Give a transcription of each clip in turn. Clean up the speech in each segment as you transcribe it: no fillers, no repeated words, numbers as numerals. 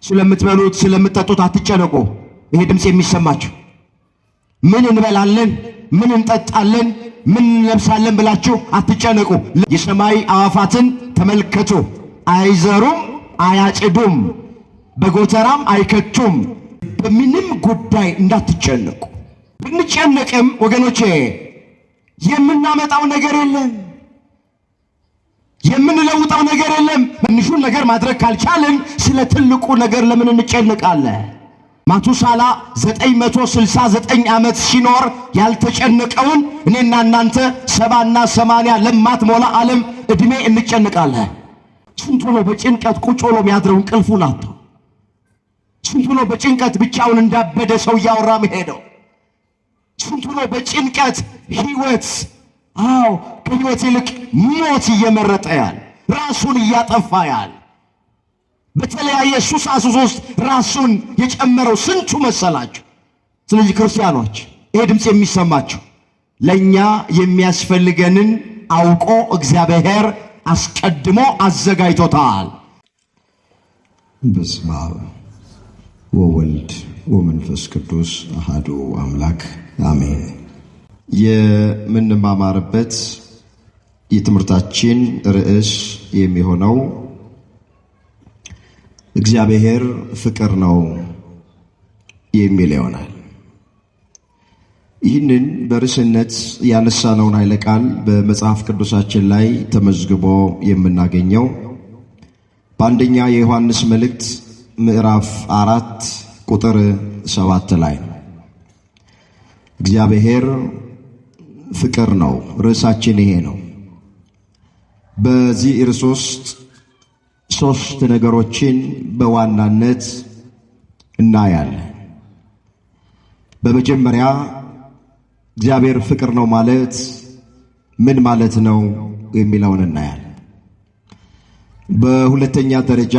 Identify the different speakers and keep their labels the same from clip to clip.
Speaker 1: ስለምትበሉት ስለምትጠጡት አትጨነቁ። ይሄ ድምጽ የሚሰማችሁ ምን እንበላለን፣ ምን እንጠጣለን፣ ምን እንለብሳለን ብላችሁ አትጨነቁ። የሰማይ አዋፋትን ተመልከቱ፣ አይዘሩም፣ አያጭዱም፣ በጎተራም አይከቱም። በምንም ጉዳይ እንዳትጨነቁ። ብንጨነቅም ወገኖቼ የምናመጣው ነገር የለም፣ የምንለውጠው ነገር የለም። ትንሹን ነገር ማድረግ ካልቻልን ስለ ትልቁ ነገር ለምን እንጨነቃለን? ማቱሳላ 969 ዓመት ሲኖር ያልተጨነቀውን እኔና እናንተ 70 እና 80 ለማትሞላ ዓለም ዕድሜ እንጨነቃለን። ስንቱ ነው በጭንቀት ቁጭ ብሎ የሚያድረው እንቅልፉን አጥቶ? ስንቱ ነው በጭንቀት ብቻውን እንዳበደ ሰው እያወራ መሄደው? ስንቱ ነው በጭንቀት ሕይወት ከሕይወት ይልቅ ሞት እየመረጠ ያል፣ ራሱን እያጠፋ ያል፣ በተለያየ ሱስ አሱስ ውስጥ ራሱን የጨመረው ስንቱ መሰላችሁ? ስለዚህ ክርስቲያኖች ይሄ ድምፅ የሚሰማችሁ ለኛ የሚያስፈልገንን አውቆ እግዚአብሔር አስቀድሞ አዘጋጅቶታል።
Speaker 2: በስመ አብ ወወልድ ወመንፈስ ቅዱስ አሐዱ አምላክ አሜን። የምንማማርበት የትምህርታችን ርዕስ የሚሆነው እግዚአብሔር ፍቅር ነው የሚል ይሆናል። ይህንን በርዕስነት ያነሳነውን ኃይለ ቃል በመጽሐፍ ቅዱሳችን ላይ ተመዝግቦ የምናገኘው በአንደኛ የዮሐንስ መልእክት ምዕራፍ 4 ቁጥር 7 ላይ ነው። እግዚአብሔር ፍቅር ነው። ርዕሳችን ይሄ ነው። በዚህ ርዕስ ውስጥ 3 ነገሮችን በዋናነት እናያለን። በመጀመሪያ እግዚአብሔር ፍቅር ነው ማለት ምን ማለት ነው የሚለውን እናያለን። በሁለተኛ ደረጃ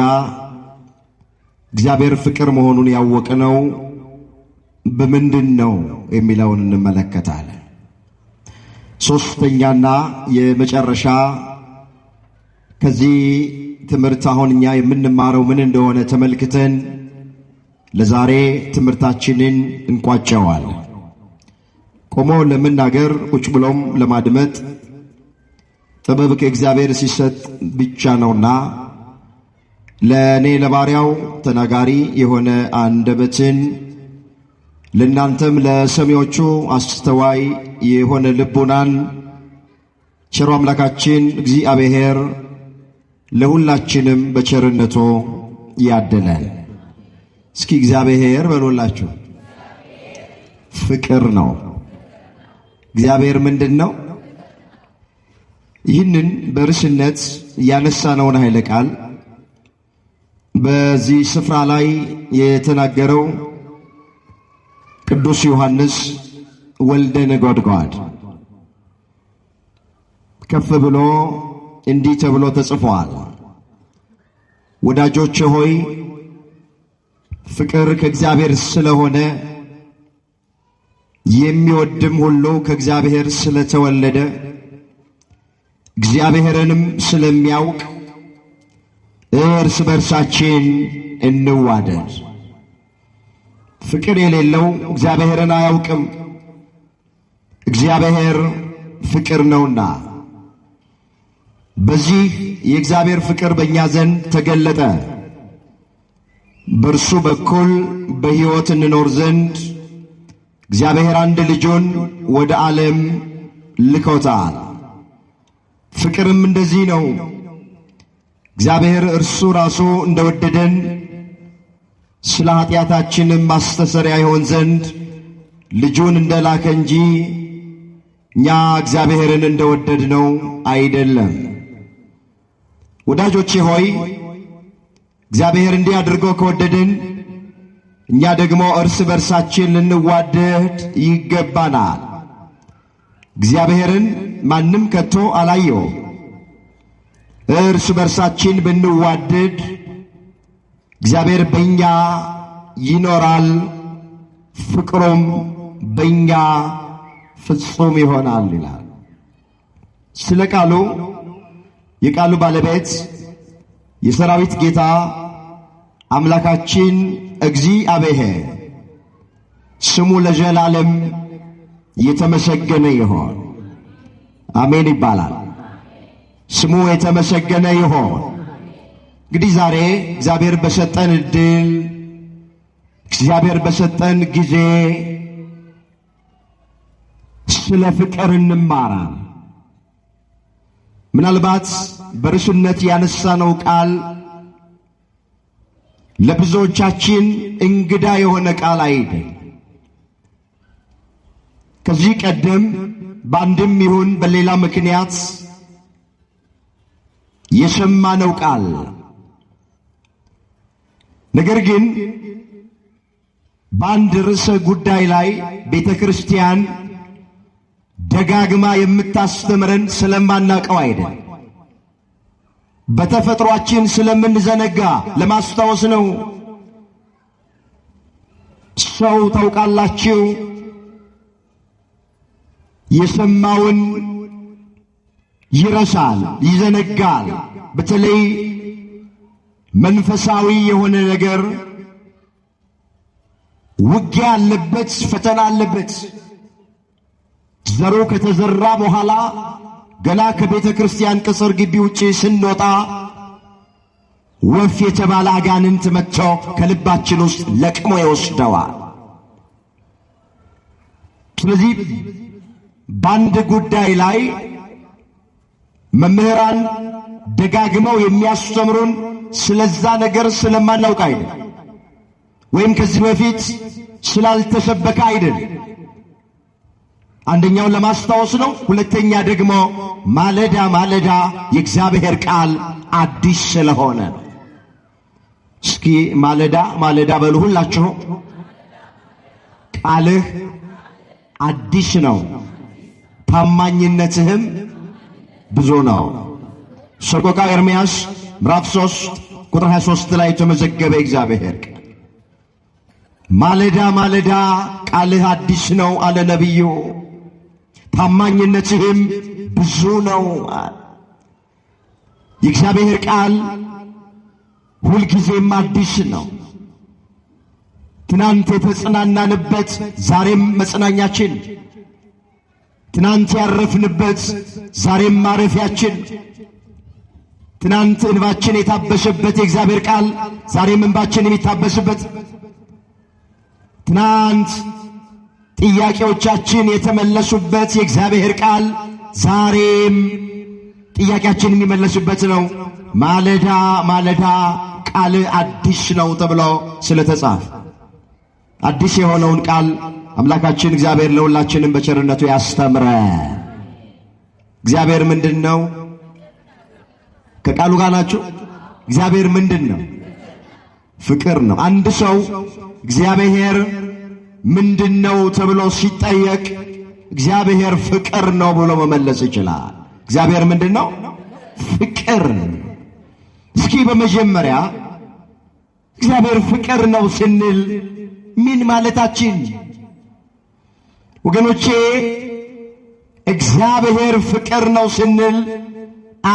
Speaker 2: እግዚአብሔር ፍቅር መሆኑን ያወቅነው በምንድን ነው የሚለውን እንመለከታለን። ሶስተኛና የመጨረሻ ከዚህ ትምህርት አሁን እኛ የምንማረው ምን እንደሆነ ተመልክተን ለዛሬ ትምህርታችንን እንቋጨዋለን። ቆሞ ለመናገር ቁጭ ብሎም ለማድመጥ ጥበብ ከእግዚአብሔር ሲሰጥ ብቻ ነውና ለእኔ ለባሪያው ተናጋሪ የሆነ አንደበትን ለእናንተም ለሰሚዎቹ አስተዋይ የሆነ ልቡናን ቸሩ አምላካችን እግዚአብሔር ለሁላችንም በቸርነቱ ያደለን። እስኪ እግዚአብሔር በሉላችሁ። ፍቅር ነው። እግዚአብሔር ምንድን ነው? ይህንን በርዕስነት ያነሳነውን ኃይለ ቃል በዚህ ስፍራ ላይ የተናገረው ቅዱስ ዮሐንስ ወልደ ነጎድጓድ ከፍ ብሎ እንዲህ ተብሎ ተጽፏል። ወዳጆች ሆይ ፍቅር ከእግዚአብሔር ስለሆነ የሚወድም ሁሉ ከእግዚአብሔር ስለተወለደ እግዚአብሔርንም ስለሚያውቅ እርስ በርሳችን እንዋደድ። ፍቅር የሌለው እግዚአብሔርን አያውቅም፣ እግዚአብሔር ፍቅር ነውና። በዚህ የእግዚአብሔር ፍቅር በእኛ ዘንድ ተገለጠ፣ በእርሱ በኩል በሕይወት እንኖር ዘንድ እግዚአብሔር አንድ ልጁን ወደ ዓለም ልኮታል። ፍቅርም እንደዚህ ነው፣ እግዚአብሔር እርሱ ራሱ እንደወደደን ስለ ኃጢአታችንም ማስተሰሪያ ይሆን ዘንድ ልጁን እንደላከ እንጂ እኛ እግዚአብሔርን እንደወደድነው አይደለም። ወዳጆቼ ሆይ እግዚአብሔር እንዲህ አድርጎ ከወደደን እኛ ደግሞ እርስ በርሳችን ልንዋደድ ይገባናል። እግዚአብሔርን ማንም ከቶ አላየው። እርስ በርሳችን ብንዋደድ እግዚአብሔር በእኛ ይኖራል፣ ፍቅሩም በእኛ ፍጹም ይሆናል ይላል። ስለ ቃሉ የቃሉ ባለቤት የሰራዊት ጌታ አምላካችን እግዚአብሔር ስሙ ለዘላለም የተመሰገነ ይሁን። አሜን ይባላል። ስሙ የተመሰገነ ይሁን። እንግዲህ ዛሬ እግዚአብሔር በሰጠን ዕድል፣ እግዚአብሔር በሰጠን ጊዜ ስለ ፍቅር እንማራለን። ምናልባት በርዕስነት ያነሳነው ቃል ለብዙዎቻችን እንግዳ የሆነ ቃል አይደል። ከዚህ ቀደም በአንድም ይሁን በሌላ ምክንያት የሰማነው ቃል፣ ነገር ግን በአንድ ርዕሰ ጉዳይ ላይ ቤተ ክርስቲያን ደጋግማ የምታስተምረን ስለማናቀው አይደል፣ በተፈጥሯችን ስለምንዘነጋ ለማስታወስ ነው። ሰው ታውቃላችሁ የሰማውን ይረሳል፣ ይዘነጋል። በተለይ መንፈሳዊ የሆነ ነገር ውጊያ አለበት፣ ፈተና አለበት። ዘሩ ከተዘራ በኋላ ገና ከቤተ ክርስቲያን ቅጽር ግቢ ውጪ ስንወጣ ወፍ የተባለ አጋንንት መጥቶ ከልባችን ውስጥ ለቅሞ ይወስደዋል። ስለዚህ በአንድ ጉዳይ ላይ መምህራን ደጋግመው የሚያስተምሩን ስለዛ ነገር ስለማናውቅ አይደል፣ ወይም ከዚህ በፊት ስላልተሰበከ አይደል። አንደኛው ለማስታወስ ነው። ሁለተኛ ደግሞ ማለዳ ማለዳ የእግዚአብሔር ቃል አዲስ ስለሆነ ነው። እስኪ ማለዳ ማለዳ በሉ ሁላችሁ። ቃልህ አዲስ ነው፣ ታማኝነትህም ብዙ ነው። ሰቆቃወ ኤርምያስ ምዕራፍ 3 ቁጥር 23 ላይ የተመዘገበ እግዚአብሔር ቃል ማለዳ ማለዳ ቃልህ አዲስ ነው አለ ነቢዩ፣ ታማኝነትህም ብዙ ነው። የእግዚአብሔር ቃል ሁልጊዜም አዲስ ነው። ትናንት የተጽናናንበት ዛሬም መጽናኛችን፣ ትናንት ያረፍንበት ዛሬም ማረፊያችን፣ ትናንት እንባችን የታበሰበት የእግዚአብሔር ቃል ዛሬም እንባችን የሚታበስበት፣ ትናንት ጥያቄዎቻችን የተመለሱበት የእግዚአብሔር ቃል ዛሬም ጥያቄያችን የሚመለሱበት ነው። ማለዳ ማለዳ ቃል አዲስ ነው ተብሎ ስለተጻፈ አዲስ የሆነውን ቃል አምላካችን እግዚአብሔር ለሁላችንም በቸርነቱ ያስተምረ። እግዚአብሔር ምንድን ነው? ከቃሉ ጋር ናችሁ? እግዚአብሔር ምንድን ነው? ፍቅር ነው። አንድ ሰው እግዚአብሔር ምንድን ነው ተብሎ ሲጠየቅ እግዚአብሔር ፍቅር ነው ብሎ መመለስ ይችላል። እግዚአብሔር ምንድን ነው? ፍቅር። እስኪ በመጀመሪያ እግዚአብሔር ፍቅር ነው ስንል ምን ማለታችን? ወገኖቼ እግዚአብሔር ፍቅር ነው ስንል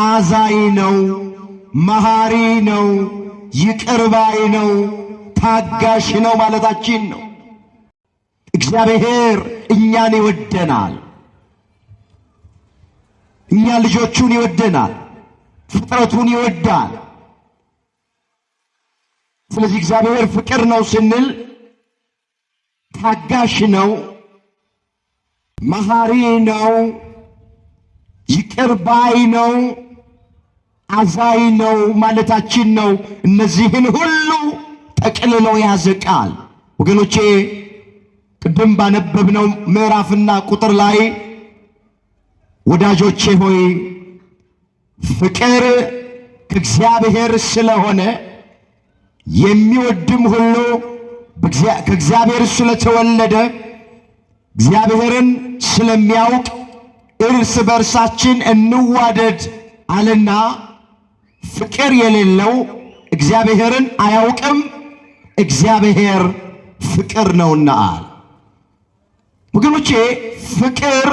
Speaker 2: አዛኝ ነው፣ መሐሪ ነው፣ ይቅር ባይ ነው፣ ታጋሽ ነው ማለታችን ነው። እግዚአብሔር እኛን ይወደናል፣ እኛ ልጆቹን ይወደናል፣ ፍጥረቱን ይወዳል። ስለዚህ እግዚአብሔር ፍቅር ነው ስንል ታጋሽ ነው፣ መሐሪ ነው፣ ይቅር ባይ ነው፣ አዛኝ ነው ማለታችን ነው። እነዚህን ሁሉ ጠቅልሎ የያዘ ቃል ወገኖቼ ቅድም ባነበብነው ምዕራፍና ቁጥር ላይ ወዳጆቼ ሆይ ፍቅር ከእግዚአብሔር ስለሆነ የሚወድም ሁሉ ከእግዚአብሔር ስለተወለደ እግዚአብሔርን ስለሚያውቅ እርስ በርሳችን እንዋደድ አለና፣ ፍቅር የሌለው እግዚአብሔርን አያውቅም፣ እግዚአብሔር ፍቅር ነውና አለ። ወገኖቼ ፍቅር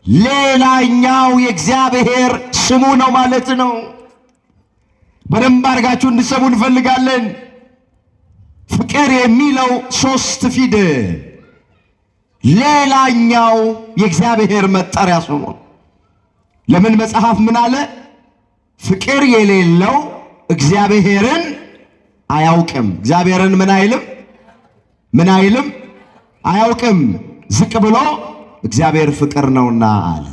Speaker 2: ሌላኛው የእግዚአብሔር ስሙ ነው ማለት ነው። በደንብ አድርጋችሁ እንድሰሙ እንፈልጋለን።
Speaker 1: ፍቅር የሚለው 3 ፊደል ሌላኛው የእግዚአብሔር መጠሪያ ስሙ። ለምን መጽሐፍ ምን አለ? ፍቅር የሌለው እግዚአብሔርን አያውቅም። እግዚአብሔርን ምን አይልም? ምን አይልም? አያውቅም። ዝቅ ብሎ እግዚአብሔር ፍቅር ነውና አለ።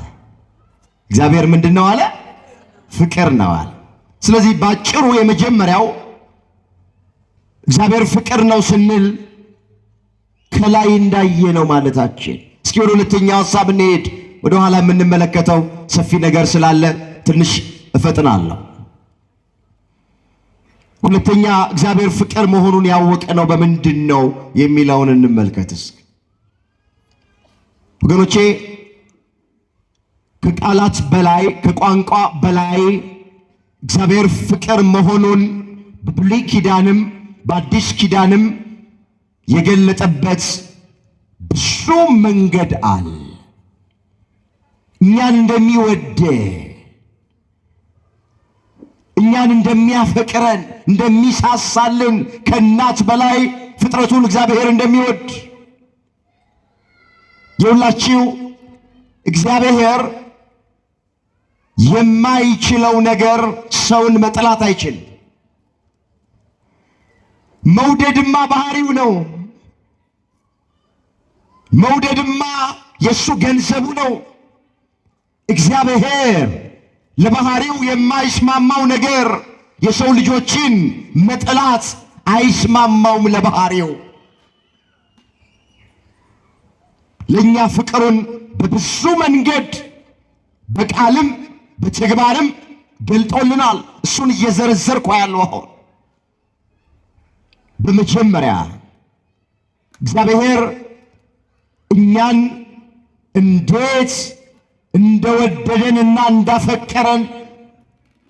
Speaker 1: እግዚአብሔር ምንድነው አለ? ፍቅር ነው አለ። ስለዚህ ባጭሩ የመጀመሪያው እግዚአብሔር ፍቅር ነው ስንል ከላይ እንዳየ ነው ማለታችን። እስኪ ወደ ሁለተኛው ሐሳብ እንሄድ። ወደ ኋላ የምንመለከተው ሰፊ ነገር ስላለ ትንሽ እፈጥናለሁ። ሁለተኛ እግዚአብሔር ፍቅር መሆኑን ያወቀ ነው በምንድን ነው የሚለውን እንመልከት። ወገኖቼ ከቃላት በላይ ከቋንቋ በላይ እግዚአብሔር ፍቅር መሆኑን በብሉይ ኪዳንም በአዲስ ኪዳንም የገለጠበት ብዙ መንገድ አለ። እኛን እንደሚወድ እኛን እንደሚያፈቅረን እንደሚሳሳልን ከእናት በላይ ፍጥረቱን እግዚአብሔር እንደሚወድ የሁላችሁ እግዚአብሔር የማይችለው ነገር ሰውን መጥላት አይችልም። መውደድማ ባህሪው ነው። መውደድማ የሱ ገንዘቡ ነው። እግዚአብሔር ለባህሪው የማይስማማው ነገር የሰው ልጆችን መጥላት አይስማማውም። ለባህሪው ለኛ ፍቅሩን በብዙ መንገድ በቃልም በተግባርም ገልጦልናል። እሱን እየዘረዘርኩ ያለው አሁን በመጀመሪያ እግዚአብሔር እኛን እንዴት እንደወደደንና እንዳፈቀረን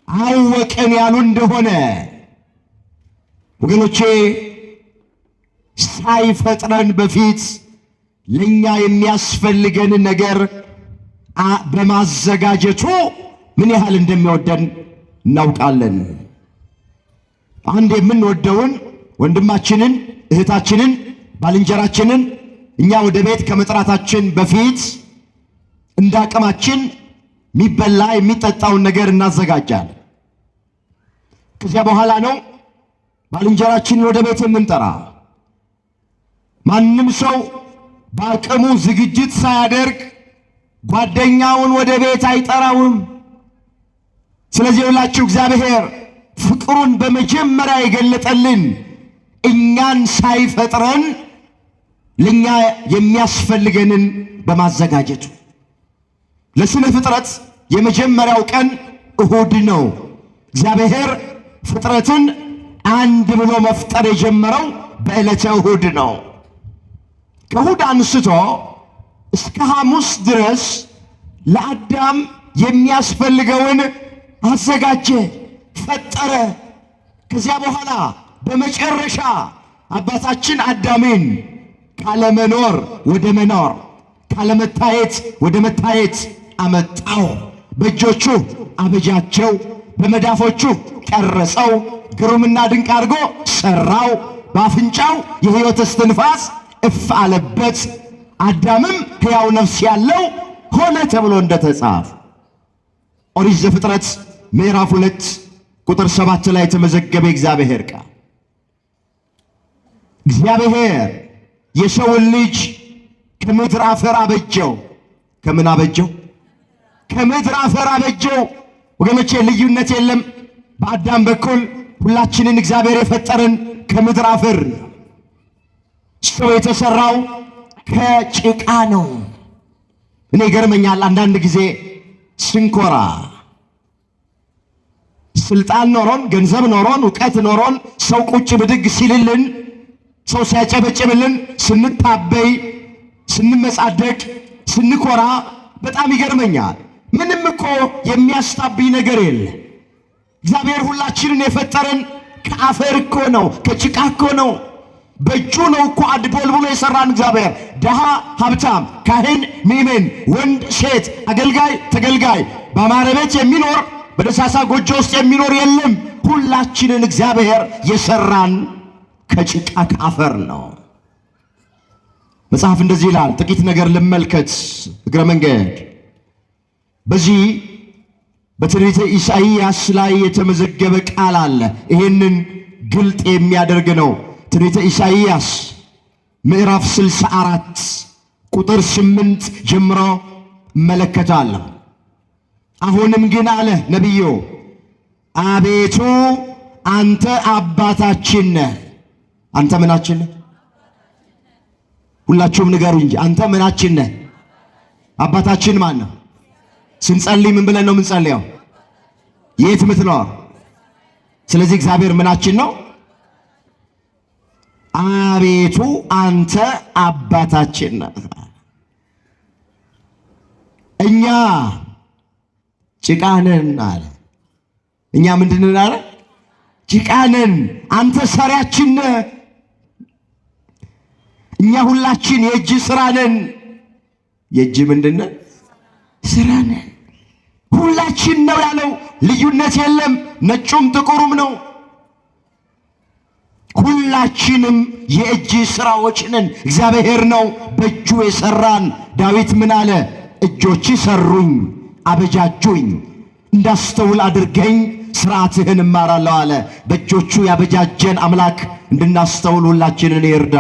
Speaker 1: አወቀን ያሉ እንደሆነ ወገኖቼ ሳይፈጥረን በፊት ለኛ የሚያስፈልገንን ነገር በማዘጋጀቱ ምን ያህል እንደሚወደን እናውቃለን። አንድ የምንወደውን ወንድማችንን፣ እህታችንን፣ ባልንጀራችንን እኛ ወደ ቤት ከመጥራታችን በፊት እንዳቅማችን የሚበላ የሚጠጣውን ነገር እናዘጋጃለን። ከዚያ በኋላ ነው ባልንጀራችንን ወደ ቤት የምንጠራ። ማንም ሰው በአቅሙ ዝግጅት ሳያደርግ ጓደኛውን ወደ ቤት አይጠራውም። ስለዚህ ሁላችሁ እግዚአብሔር ፍቅሩን በመጀመሪያ የገለጠልን እኛን ሳይፈጥረን ለኛ የሚያስፈልገንን በማዘጋጀቱ። ለስነ ፍጥረት የመጀመሪያው ቀን እሁድ ነው። እግዚአብሔር ፍጥረትን አንድ ብሎ መፍጠር የጀመረው በዕለተ እሁድ ነው። ከእሁድ አንስቶ እስከ ሐሙስ ድረስ ለአዳም የሚያስፈልገውን አዘጋጀ፣ ፈጠረ። ከዚያ በኋላ በመጨረሻ አባታችን አዳምን ካለመኖር ወደ መኖር ካለመታየት ወደ መታየት አመጣው። በእጆቹ አበጃቸው፣ በመዳፎቹ ቀረጸው፣ ግሩምና ድንቅ አድርጎ ሰራው። በአፍንጫው የሕይወት እስትንፋስ እፍ አለበት። አዳምም ሕያው ነፍስ ያለው ሆነ ተብሎ እንደተጻፈ ኦሪት ዘፍጥረት ምዕራፍ 2 ቁጥር 7 ላይ የተመዘገበ እግዚአብሔር ቃል። እግዚአብሔር የሰውን ልጅ ከምድር አፈር አበጀው። ከምን አበጀው? ከምድር አፈር አበጀው። ወገኖቼ ልዩነት የለም። በአዳም በኩል ሁላችንን እግዚአብሔር የፈጠረን ከምድር አፈር። ሰው የተሰራው ከጭቃ ነው። እኔ ይገርመኛል አንዳንድ ጊዜ ስንኮራ፣ ስልጣን ኖሮን ገንዘብ ኖሮን እውቀት ኖሮን ሰው ቁጭ ብድግ ሲልልን፣ ሰው ሲያጨበጭብልን፣ ስንታበይ፣ ስንመጻደቅ፣ ስንኮራ በጣም ይገርመኛል። ምንም እኮ የሚያስታብይ ነገር የለ። እግዚአብሔር ሁላችንን የፈጠረን ከአፈር እኮ ነው፣ ከጭቃ እኮ ነው። በእጁ ነው እኮ አድቦል ብሎ የሰራን እግዚአብሔር። ደሃ ሀብታም፣ ካህን ምእመን፣ ወንድ ሴት፣ አገልጋይ ተገልጋይ፣ በአማረ ቤት የሚኖር በደሳሳ ጎጆ ውስጥ የሚኖር የለም። ሁላችንን እግዚአብሔር የሰራን ከጭቃ ከአፈር ነው። መጽሐፍ እንደዚህ ይላል። ጥቂት ነገር ልመልከት እግረ መንገድ። በዚህ በትንቢተ ኢሳይያስ ላይ የተመዘገበ ቃል አለ። ይህንን ግልጥ የሚያደርግ ነው። ትንቢተ ኢሳይያስ ምዕራፍ 64 ቁጥር 8 ጀምሮ እመለከታለሁ። አሁንም ግን አለ ነቢዩ፣ አቤቱ አንተ አባታችን ነህ። አንተ ምናችን ነህ? ሁላችሁም ንገሩ እንጂ አንተ ምናችን ነህ? አባታችን ማን ነው? ስንጸልይ ምን ብለን ነው የምንጸልየው? የት ምትኖር? ስለዚህ እግዚአብሔር ምናችን ነው? አቤቱ አንተ አባታችን ነህ። እኛ ጭቃ ነን አለ። እኛ ምንድን ነን አለ? ጭቃ ነን። አንተ ሰሪያችን ነህ። እኛ ሁላችን የእጅ ሥራ ነን። የእጅ ምንድን ነን? ሥራ ነን። ሁላችን ነው ያለው። ልዩነት የለም። ነጩም ጥቁሩም ነው። ሁላችንም የእጅ ሥራዎች ነን። እግዚአብሔር ነው በእጁ የሠራን። ዳዊት ምን አለ? እጆች ሰሩኝ፣ አበጃጁኝ፣ እንዳስተውል አድርገኝ፣ ሥርዓትህን እማራለሁ አለ። በእጆቹ ያበጃጀን አምላክ እንድናስተውል ሁላችንን ይርዳ።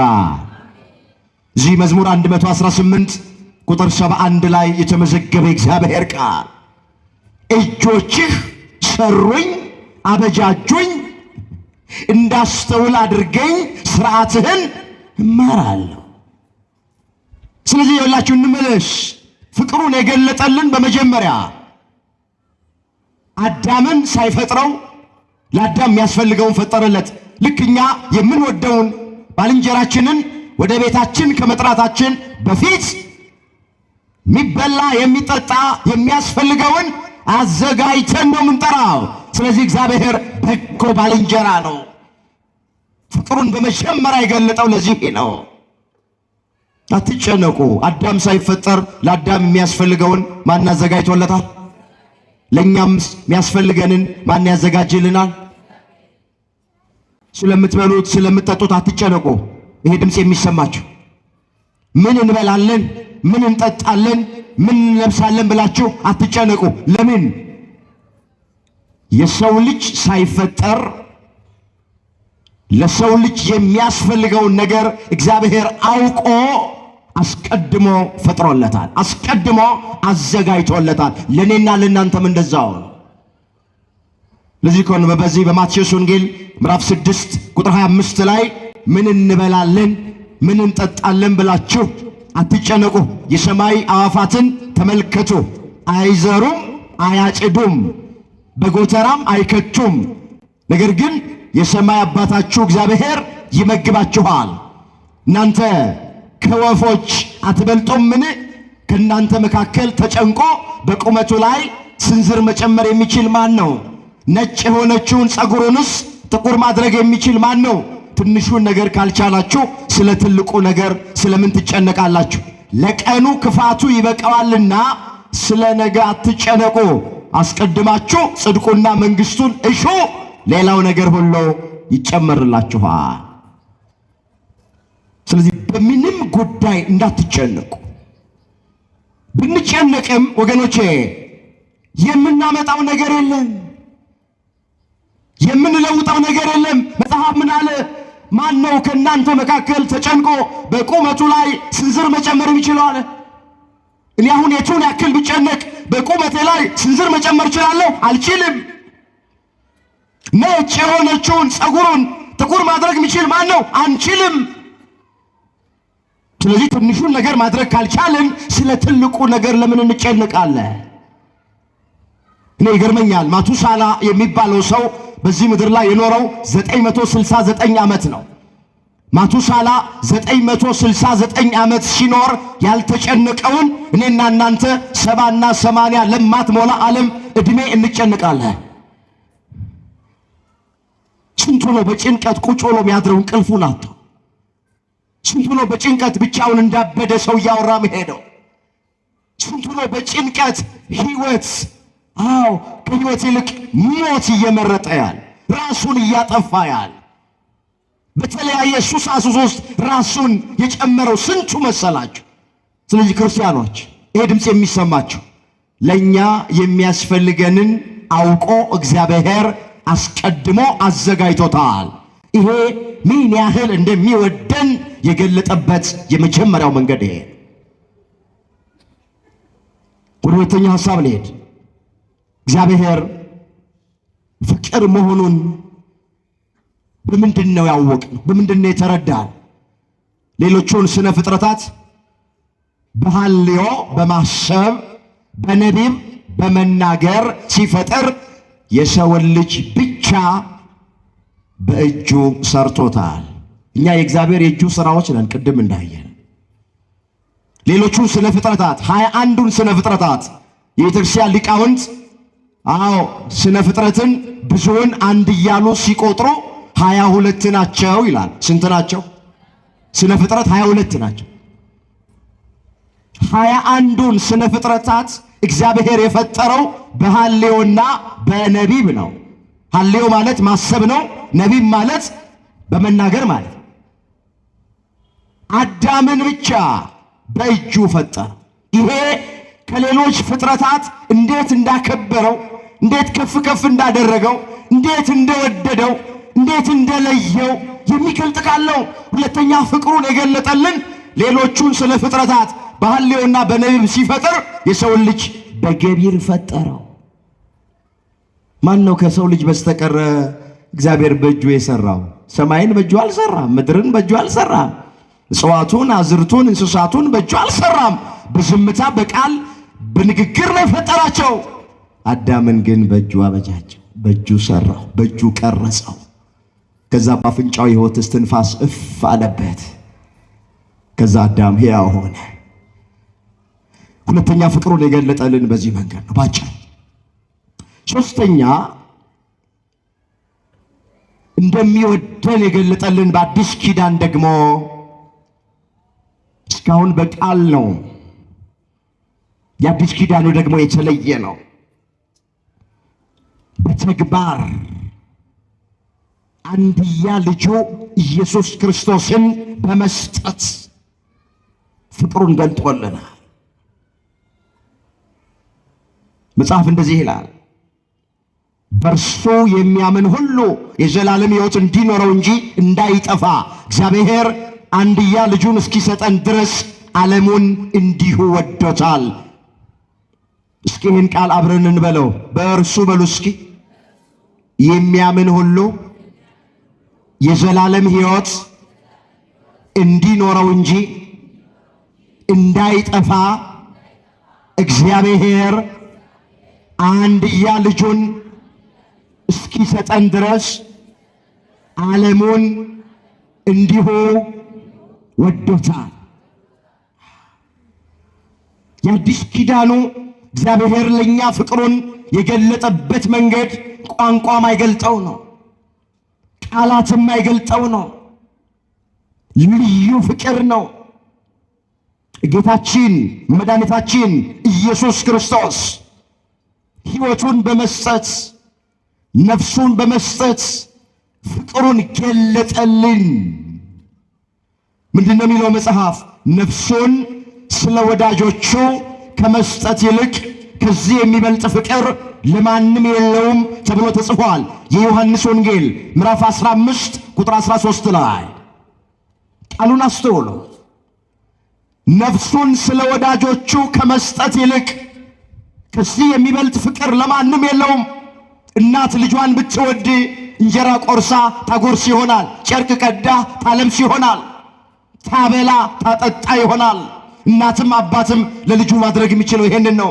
Speaker 1: እዚህ መዝሙር 118 ቁጥር 71 ላይ የተመዘገበ እግዚአብሔር ቃል እጆችህ ሰሩኝ፣ አበጃጁኝ፣ እንዳስተውል አድርገኝ፣ ሥርዓትህን እማራለሁ። ስለዚህ የሁላችሁ እንመለስ። ፍቅሩን የገለጠልን በመጀመሪያ አዳምን ሳይፈጥረው ለአዳም የሚያስፈልገውን ፈጠረለት። ልክ እኛ የምንወደውን ባልንጀራችንን ወደ ቤታችን ከመጥራታችን በፊት የሚበላ የሚጠጣ የሚያስፈልገውን አዘጋጅተን ነው የምንጠራው። ስለዚህ እግዚአብሔር በጎ ባልንጀራ ነው። ፍቅሩን በመጀመሪያ የገለጠው ለዚህ ነው። አትጨነቁ። አዳም ሳይፈጠር ለአዳም የሚያስፈልገውን ማን አዘጋጅቶለታል? ለእኛም የሚያስፈልገንን ማን ያዘጋጅልናል? ስለምትበሉት ስለምትጠጡት አትጨነቁ። ይሄ ድምፅ የሚሰማችሁ ምን እንበላለን፣ ምን እንጠጣለን፣ ምን እንለብሳለን ብላችሁ አትጨነቁ። ለምን? የሰው ልጅ ሳይፈጠር ለሰው ልጅ የሚያስፈልገውን ነገር እግዚአብሔር አውቆ አስቀድሞ ፈጥሮለታል፣ አስቀድሞ አዘጋጅቶለታል። ለኔና ለእናንተም እንደዛው ነው። ለዚህ ከሆነ በዚህ በማቴዎስ ወንጌል ምዕራፍ 6 ቁጥር 25 ላይ ምን እንበላለን ምን እንጠጣለን ብላችሁ አትጨነቁ፣ የሰማይ አዕዋፋትን ተመልከቱ፣ አይዘሩም አያጭዱም በጎተራም አይከቱም፣ ነገር ግን የሰማይ አባታችሁ እግዚአብሔር ይመግባችኋል። እናንተ ከወፎች አትበልጡምን? ከእናንተ መካከል ተጨንቆ በቁመቱ ላይ ስንዝር መጨመር የሚችል ማን ነው? ነጭ የሆነችውን ፀጉሩንስ ጥቁር ማድረግ የሚችል ማን ነው? ትንሹን ነገር ካልቻላችሁ ስለ ትልቁ ነገር ስለምን ትጨነቃላችሁ? ለቀኑ ክፋቱ ይበቃዋልና ስለ ነገ አትጨነቁ። አስቀድማችሁ ጽድቁና መንግሥቱን እሹ፣ ሌላው ነገር ሁሉ ይጨመርላችኋል። ስለዚህ በምንም ጉዳይ እንዳትጨነቁ። ብንጨነቅም ወገኖቼ የምናመጣው ነገር የለም፣ የምንለውጠው ነገር የለም። መጽሐፍ ምን አለ? ማን ነው ከእናንተ መካከል ተጨንቆ በቁመቱ ላይ ስንዝር መጨመር የሚችለው አለ። እኔ አሁን የቱን ያክል ብጨነቅ በቁመቴ ላይ ስንዝር መጨመር እችላለሁ? አልችልም። ነጭ የሆነችውን ፀጉሩን ጥቁር ማድረግ የሚችል ማን ነው? አንችልም። ስለዚህ ትንሹን ነገር ማድረግ ካልቻልን ስለ ትልቁ ነገር ለምን እንጨነቃለን? እኔ ይገርመኛል። ማቱሳላ የሚባለው ሰው በዚህ ምድር ላይ የኖረው 969 ዓመት ነው። ማቱሳላ 969 ዓመት ሲኖር ያልተጨነቀውን እኔና እናንተ 70 እና 80 ለማትሞላ ዓለም ዕድሜ እንጨነቃለን። ስንቱ ነው በጭንቀት ቁጭ ብሎ የሚያድረው እንቅልፉን አጥቶ? ስንቱ ነው በጭንቀት ብቻውን እንዳበደ ሰው እያወራ መሄደው? ስንቱ ነው በጭንቀት ሕይወት ከሕይወት ይልቅ ሞት እየመረጠ ያል፣ ራሱን እያጠፋ ያል። በተለያየ ሱስ አሱስ ውስጥ ራሱን የጨመረው ስንቱ መሰላችሁ? ስለዚህ ክርስቲያኖች ይሄ ድምፅ የሚሰማችሁ ለኛ የሚያስፈልገንን አውቆ እግዚአብሔር አስቀድሞ አዘጋጅቶታል። ይሄ ምን ያህል እንደሚወደን የገለጠበት የመጀመሪያው መንገድ ይሄ። ወደ ሁለተኛው ሐሳብ ልሄድ። እግዚአብሔር ፍቅር መሆኑን በምንድን ነው ያወቅነው? በምንድን ነው የተረዳን? ሌሎቹን ስነ ፍጥረታት በሐልዮ በማሰብ በነቢብ በመናገር ሲፈጥር የሰውን ልጅ ብቻ በእጁ ሰርቶታል። እኛ የእግዚአብሔር የእጁ ሥራዎች ነን። ቅድም እንዳየን ሌሎቹን ስነ ፍጥረታት 21ዱን ስነ ፍጥረታት የቤተክርስቲያን ሊቃውንት ስነ ፍጥረትን ብዙውን አንድ እያሉ ሲቆጥሩ 22 ናቸው ይላል። ስንት ናቸው? ስነ ፍጥረት 22 ናቸው። 21ዱን ስነ ፍጥረታት እግዚአብሔር የፈጠረው በሐልዮና በነቢብ ነው። ሐልዮ ማለት ማሰብ ነው። ነቢብ ማለት በመናገር ማለት ነው። አዳምን ብቻ በእጁ ፈጠረ። ይሄ ከሌሎች ፍጥረታት እንዴት እንዳከበረው፣ እንዴት ከፍ ከፍ እንዳደረገው፣ እንዴት እንደወደደው፣ እንዴት እንደለየው የሚገልጥ ቃል ነው። ሁለተኛ ፍቅሩን የገለጠልን ሌሎቹን ስለ ፍጥረታት በሐልዮና በነቢብ ሲፈጥር የሰውን ልጅ በገቢር ፈጠረው። ማን ነው ከሰው ልጅ በስተቀር እግዚአብሔር በእጁ የሰራው? ሰማይን በእጁ አልሰራም። ምድርን በእጁ አልሰራም። እጽዋቱን፣ አዝርቱን፣ እንስሳቱን በእጁ አልሰራም። በዝምታ በቃል በንግግር ነው የፈጠራቸው። አዳምን ግን በእጁ አበጃቸው፣ በእጁ ሰራው፣ በእጁ ቀረጸው። ከዛ በአፍንጫው የሕይወት እስትንፋስ እፍ አለበት። ከዛ አዳም ሕያው ሆነ። ሁለተኛ ፍቅሩን የገለጠልን በዚህ መንገድ ነው ባጭሩ። ሶስተኛ እንደሚወደን የገለጠልን በአዲስ ኪዳን ደግሞ እስካሁን በቃል ነው። የአዲስ ኪዳኑ ደግሞ የተለየ ነው። በተግባር አንድያ ልጁ ኢየሱስ ክርስቶስን በመስጠት ፍቅሩን ገልጦልናል። መጽሐፍ እንደዚህ ይላል፣ በእርሱ የሚያምን ሁሉ የዘላለም ሕይወት እንዲኖረው እንጂ እንዳይጠፋ እግዚአብሔር አንድያ ልጁን እስኪሰጠን ድረስ ዓለሙን እንዲሁ ወዶታል። እስኪ ይህን ቃል አብረን እንበለው። በእርሱ በሉ እስኪ። የሚያምን ሁሉ የዘላለም ሕይወት እንዲኖረው እንጂ እንዳይጠፋ እግዚአብሔር አንድያ ልጁን እስኪሰጠን ድረስ ዓለሙን እንዲሁ ወዶታል። የአዲስ ኪዳኑ እግዚአብሔር ለኛ ፍቅሩን የገለጠበት መንገድ ቋንቋ ማይገልጠው ነው፣ ቃላት ማይገልጠው ነው። ልዩ ፍቅር ነው። ጌታችን መድኃኒታችን ኢየሱስ ክርስቶስ ሕይወቱን በመስጠት ነፍሱን በመስጠት ፍቅሩን ገለጠልን። ምንድነው የሚለው መጽሐፍ? ነፍሱን ስለ ወዳጆቹ ከመስጠት ይልቅ ከዚህ የሚበልጥ ፍቅር ለማንም የለውም ተብሎ ተጽፏል። የዮሐንስ ወንጌል ምዕራፍ 15 ቁጥር 13 ላይ ቃሉን አስተውሉ። ነፍሱን ስለ ወዳጆቹ ከመስጠት ይልቅ ከዚህ የሚበልጥ ፍቅር ለማንም የለውም። እናት ልጇን ብትወድ እንጀራ ቆርሳ ታጎርስ ይሆናል፣ ጨርቅ ቀዳ ታለብስ ይሆናል፣ ታበላ ታጠጣ ይሆናል። እናትም አባትም ለልጁ ማድረግ የሚችለው ይሄንን ነው።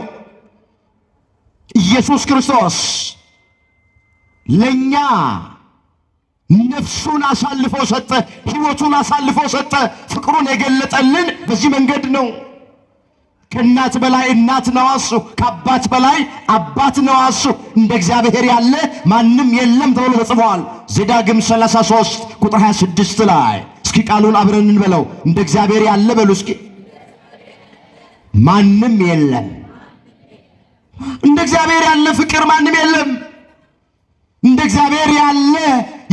Speaker 1: ኢየሱስ ክርስቶስ ለኛ ነፍሱን አሳልፎ ሰጠ፣ ሕይወቱን አሳልፎ ሰጠ። ፍቅሩን የገለጠልን በዚህ መንገድ ነው። ከእናት በላይ እናት ነው እሱ፣ ከአባት በላይ አባት ነው እሱ። እንደ እግዚአብሔር ያለ ማንም የለም ተብሎ ተጽፏል። ዘዳግም 33 ቁጥር 26 ላይ እስኪ ቃሉን አብረን እንበለው። እንደ እግዚአብሔር ያለ በሉ እስኪ። ማንም የለም። እንደ እግዚአብሔር ያለ ፍቅር ማንም የለም። እንደ እግዚአብሔር ያለ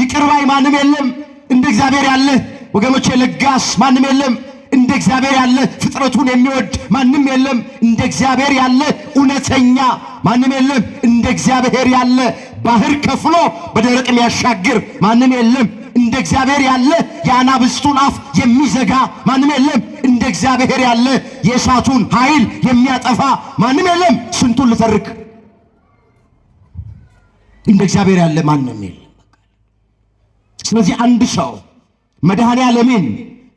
Speaker 1: ይቅር ባይ ማንም የለም። እንደ እንደ እግዚአብሔር ያለ ወገኖቼ ለጋስ ማንም የለም። እንደ እግዚአብሔር ያለ ፍጥረቱን የሚወድ ማንም የለም። እንደ እግዚአብሔር ያለ እውነተኛ ማንም የለም። እንደ እግዚአብሔር ያለ ባህር ከፍሎ በደረቅ የሚያሻግር ማንም የለም። እንደ እግዚአብሔር ያለ የአናብስቱን አፍ የሚዘጋ ማንም የለም። እንደ እግዚአብሔር ያለ የእሳቱን ኃይል የሚያጠፋ ማንም የለም። ስንቱን ልተርክ? እንደ እግዚአብሔር ያለ ማንም የለም። ስለዚህ አንድ ሰው መድኃኔ ዓለምን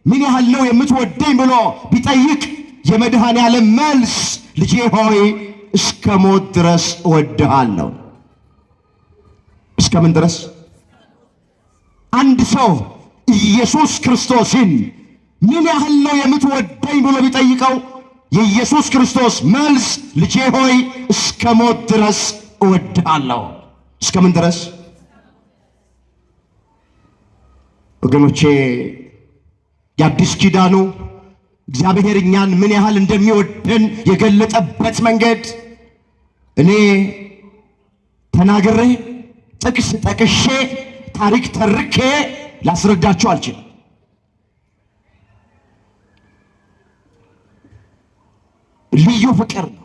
Speaker 1: ምን ያህል ነው የምትወደኝ ብሎ ቢጠይቅ የመድኃኔ ዓለም መልስ ልጄ ሆይ እስከ ሞት ድረስ እወድሃለሁ። እስከ ምን ድረስ? አንድ ሰው ኢየሱስ ክርስቶስን ምን ያህል ነው የምትወደኝ ብሎ ቢጠይቀው የኢየሱስ ክርስቶስ መልስ ልጄ ሆይ እስከ ሞት ድረስ እወድሃለሁ። እስከ ምን ድረስ? ወገኖቼ የአዲስ ኪዳኑ እግዚአብሔር እኛን ምን ያህል እንደሚወደን የገለጠበት መንገድ እኔ ተናግሬ ጥቅስ ጠቅሼ ታሪክ ተርኬ ላስረዳችሁ አልችልም። ልዩ ፍቅር ነው።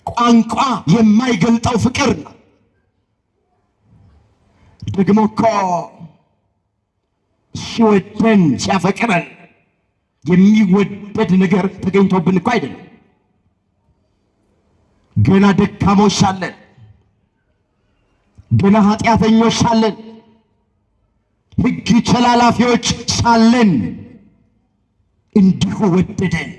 Speaker 1: ቋንቋ የማይገልጠው ፍቅር ነው። ደግሞ እኮ ሲወደን ሲያፈቅረን የሚወደድ ነገር ተገኝቶብን እኮ አይደለም። ገና ደካሞች ሳለን፣ ገና ኃጢአተኞች ሳለን፣ ሕግ ተላላፊዎች ሳለን እንዲሁ ወደደን።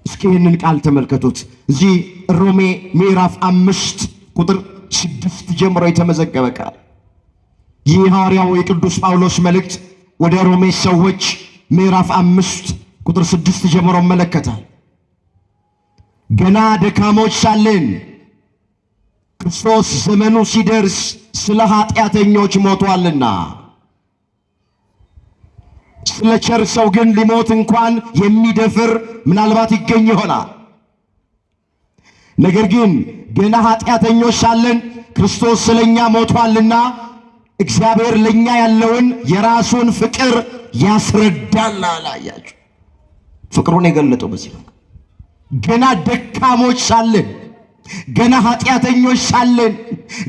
Speaker 1: እስኪ ይህንን ቃል ተመልከቱት። እዚህ ሮሜ ምዕራፍ 5 ቁጥር 6 ጀምሮ የተመዘገበ ቃል። ይህ ሐዋርያው የቅዱስ ጳውሎስ መልእክት ወደ ሮሜ ሰዎች ምዕራፍ 5 ቁጥር 6 ጀምሮ መለከታል። ገና ደካሞች ሳለን ክርስቶስ ዘመኑ ሲደርስ ስለ ኃጢአተኞች ሞቷልና፣ ስለ ቸር ሰው ግን ሊሞት እንኳን የሚደፍር ምናልባት ይገኝ ይሆናል። ነገር ግን ገና ኃጢአተኞች ሳለን ክርስቶስ ስለኛ ሞቷልና እግዚአብሔር ለኛ ያለውን የራሱን ፍቅር ያስረዳል። አላያችሁ? ፍቅሩን የገለጠው በዚህ ነው። ገና ደካሞች ሳለን፣ ገና ኃጢአተኞች ሳለን፣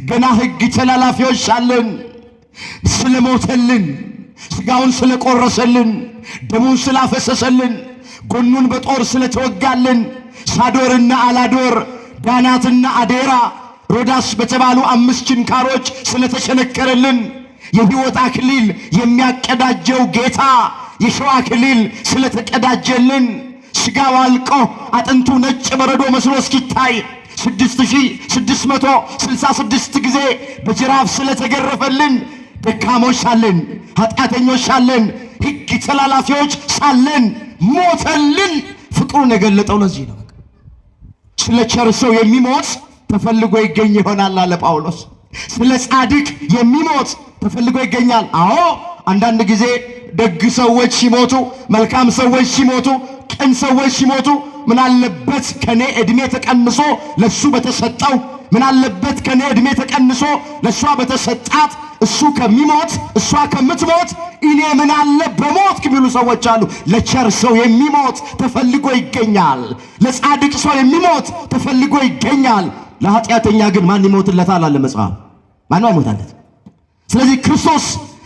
Speaker 1: ገና ሕግ ተላላፊዎች ሳለን ስለሞተልን፣ ሥጋውን ስለቆረሰልን፣ ደሙን ስላፈሰሰልን፣ ጎኑን በጦር ስለተወጋልን፣ ሳዶርና አላዶር፣ ዳናትና አዴራ፣ ሮዳስ በተባሉ 5 ችንካሮች ስለተቸነከረልን፣ የሕይወት አክሊል የሚያቀዳጀው ጌታ የሸዋ አክሊል ስለተቀዳጀልን፣ ሥጋው አልቆ አጥንቱ ነጭ በረዶ መስሎ እስኪታይ 6666 ጊዜ በጅራፍ ስለተገረፈልን፣ ደካሞች ሳለን፣ ኃጢአተኞች ሳለን፣ ሕግ ተላላፊዎች ሳለን ሞተልን። ፍቅሩን የገለጠው ለዚህ ነው። ስለ ቸር ሰው የሚሞት ተፈልጎ ይገኝ ይሆናል አለ ጳውሎስ። ስለ ጻድቅ የሚሞት ተፈልጎ ይገኛል። አዎ አንዳንድ ጊዜ ደግ ሰዎች ሲሞቱ፣ መልካም ሰዎች ሲሞቱ፣ ቅን ሰዎች ሲሞቱ ምን አለበት ከኔ ዕድሜ ተቀንሶ ለሱ በተሰጠው፣ ምን አለበት ከኔ ዕድሜ ተቀንሶ ለሷ በተሰጣት፣ እሱ ከሚሞት እሷ ከምትሞት እኔ ምን አለ በሞት የሚሉ ሰዎች አሉ። ለቸር ሰው የሚሞት ተፈልጎ ይገኛል። ለጻድቅ ሰው የሚሞት ተፈልጎ ይገኛል። ለኃጢአተኛ ግን ማን ይሞትለታል አለ መጽሐፍ። ማንም አይሞታለት። ስለዚህ ክርስቶስ